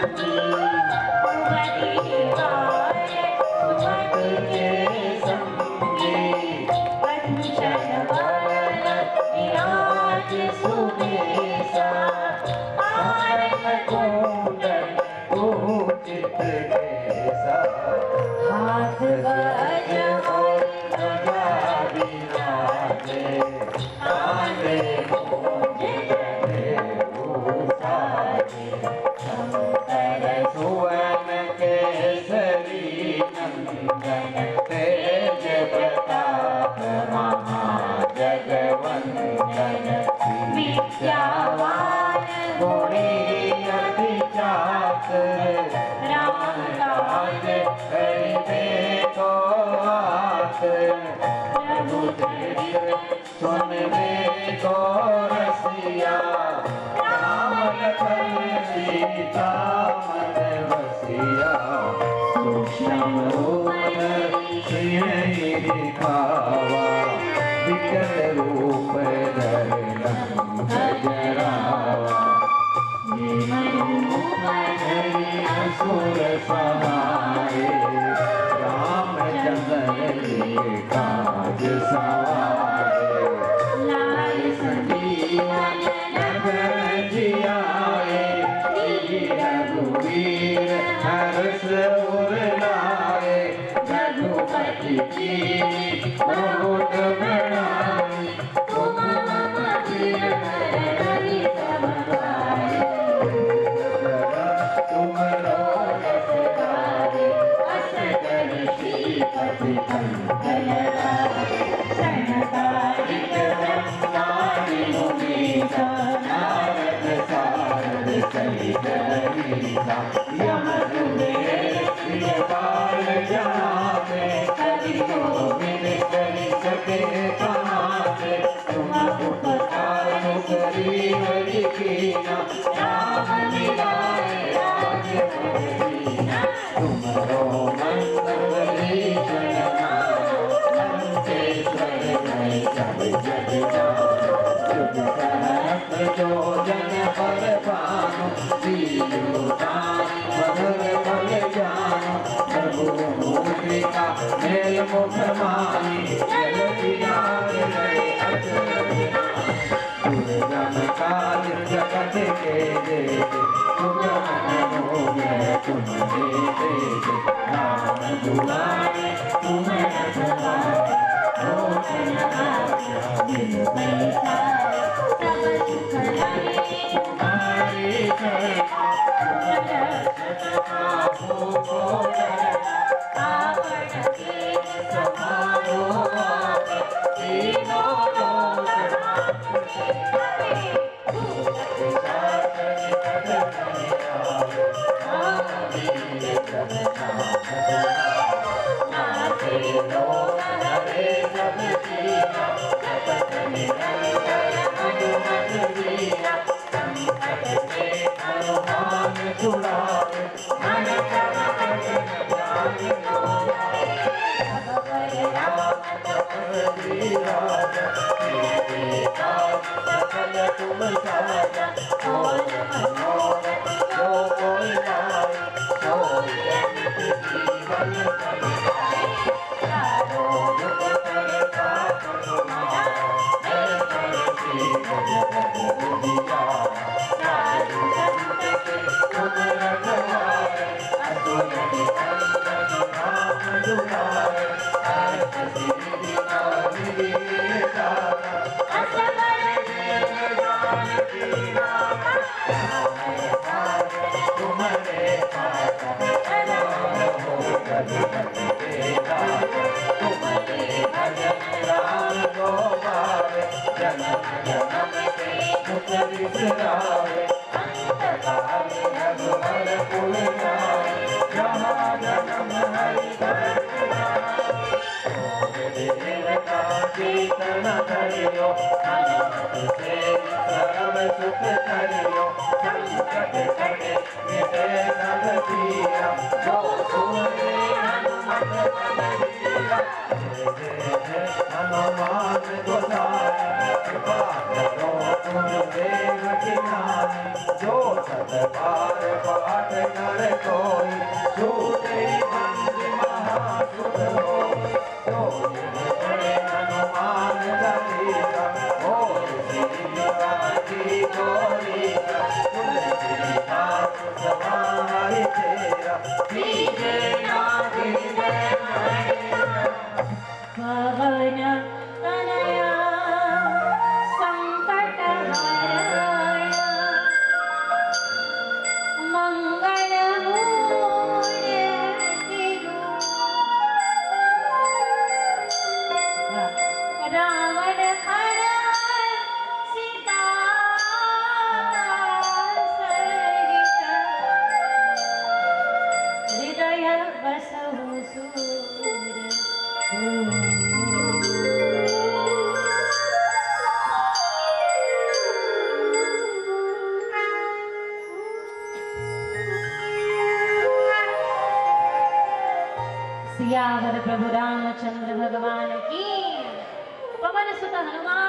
हाथ विद्यावान गुणी अति चातुर राम काज करिबे को आतुर प्रभु चरित्र सुनबे को रसिया राम लखन सीता मन बसिया सूक्ष्म रूप धरि दिखावा विकट रूप धरि जरावा असुर सहारे रामचंद्र के काज सवारे लाय संजीवन नगर जियाए रघुवीर हर्ष उर लाए रघुपति की बहुत बड़ाई तुम मम प्रिय हरि सब गाए तुमरो रस गाए अस करि श्रीपति कंचन राय शरणकारिक ब्रह्मादि मुनीसा नारद सारद सहित हरीसा यम कुबेर प्रियपाल जाते कवि गोविंद करि सके पाते तुम उपकार करी हरि कीना राम मिलाए राज्य बदलीना तुमरो मंगल चरणा लंकेश्वर मैं सब जग जानो जुग सहस्त्र जो जन पर पानो दीनु दान मधुर फल जानो प्रभु मुद्रिका मेल मुख माही जल दियार गए दुर्गम काल जगत के देव तुम दे राम दुलारे तुम रखवारे रोशन आज्ञा बिन पैसारे सब सुख लगे तुम्हारी शरणा तुम रक्षक काहू को डरना आपन कीन संभालो आपे तीनों लोक हाथ में आवे भूत पिशाच निकट नहीं हनुमान छुड़ावे मन क्रम कठिन ध्यान डोलावे सब पर राम तपस्वी राजा तेरे काज सकल तुम साजा और मनोरथ जो कोई लाए सोई अमित जीवन फल पाए चारों युग करे पाप तुम्हारा जय जय श्री जगत उजियारा साधु संत के तुम रखवारे असुर निकंदन राम दुलारे अर्थ सिद्धि नामी दाता असबर दीन जानकी माता तुम्हारे पासा राम हो रघुपति के दाता तुम्हारे भजन राम को पावे जन्म जन्म के दुख बिसरावे अंत काल रघुवर पुर जाए जहाँ जन्म हरि भक्त नाम देवता कीर्तन करियो हनुमत से सर्व सुख करियो संकट कटे मिटे सब पीरा जो सुने हनुमत बल बीरा जय जय हनुमान गोसाई कृपा करो तुम देव की नानी जो सत बार पाठ कर कोई छूटे बंद महासुख होई जो जय हनुमान चालीसा और सीता की गोरीसा तुलसीदास सवारी तेरा कीजे नाथी जय पवन तनया संकट हरण मंगल मूर्ति रावण हरण सीता सहित हृदय बसहु सूर सियावर प्रभु रामचंद्र भगवान की पवन सुत हनुमान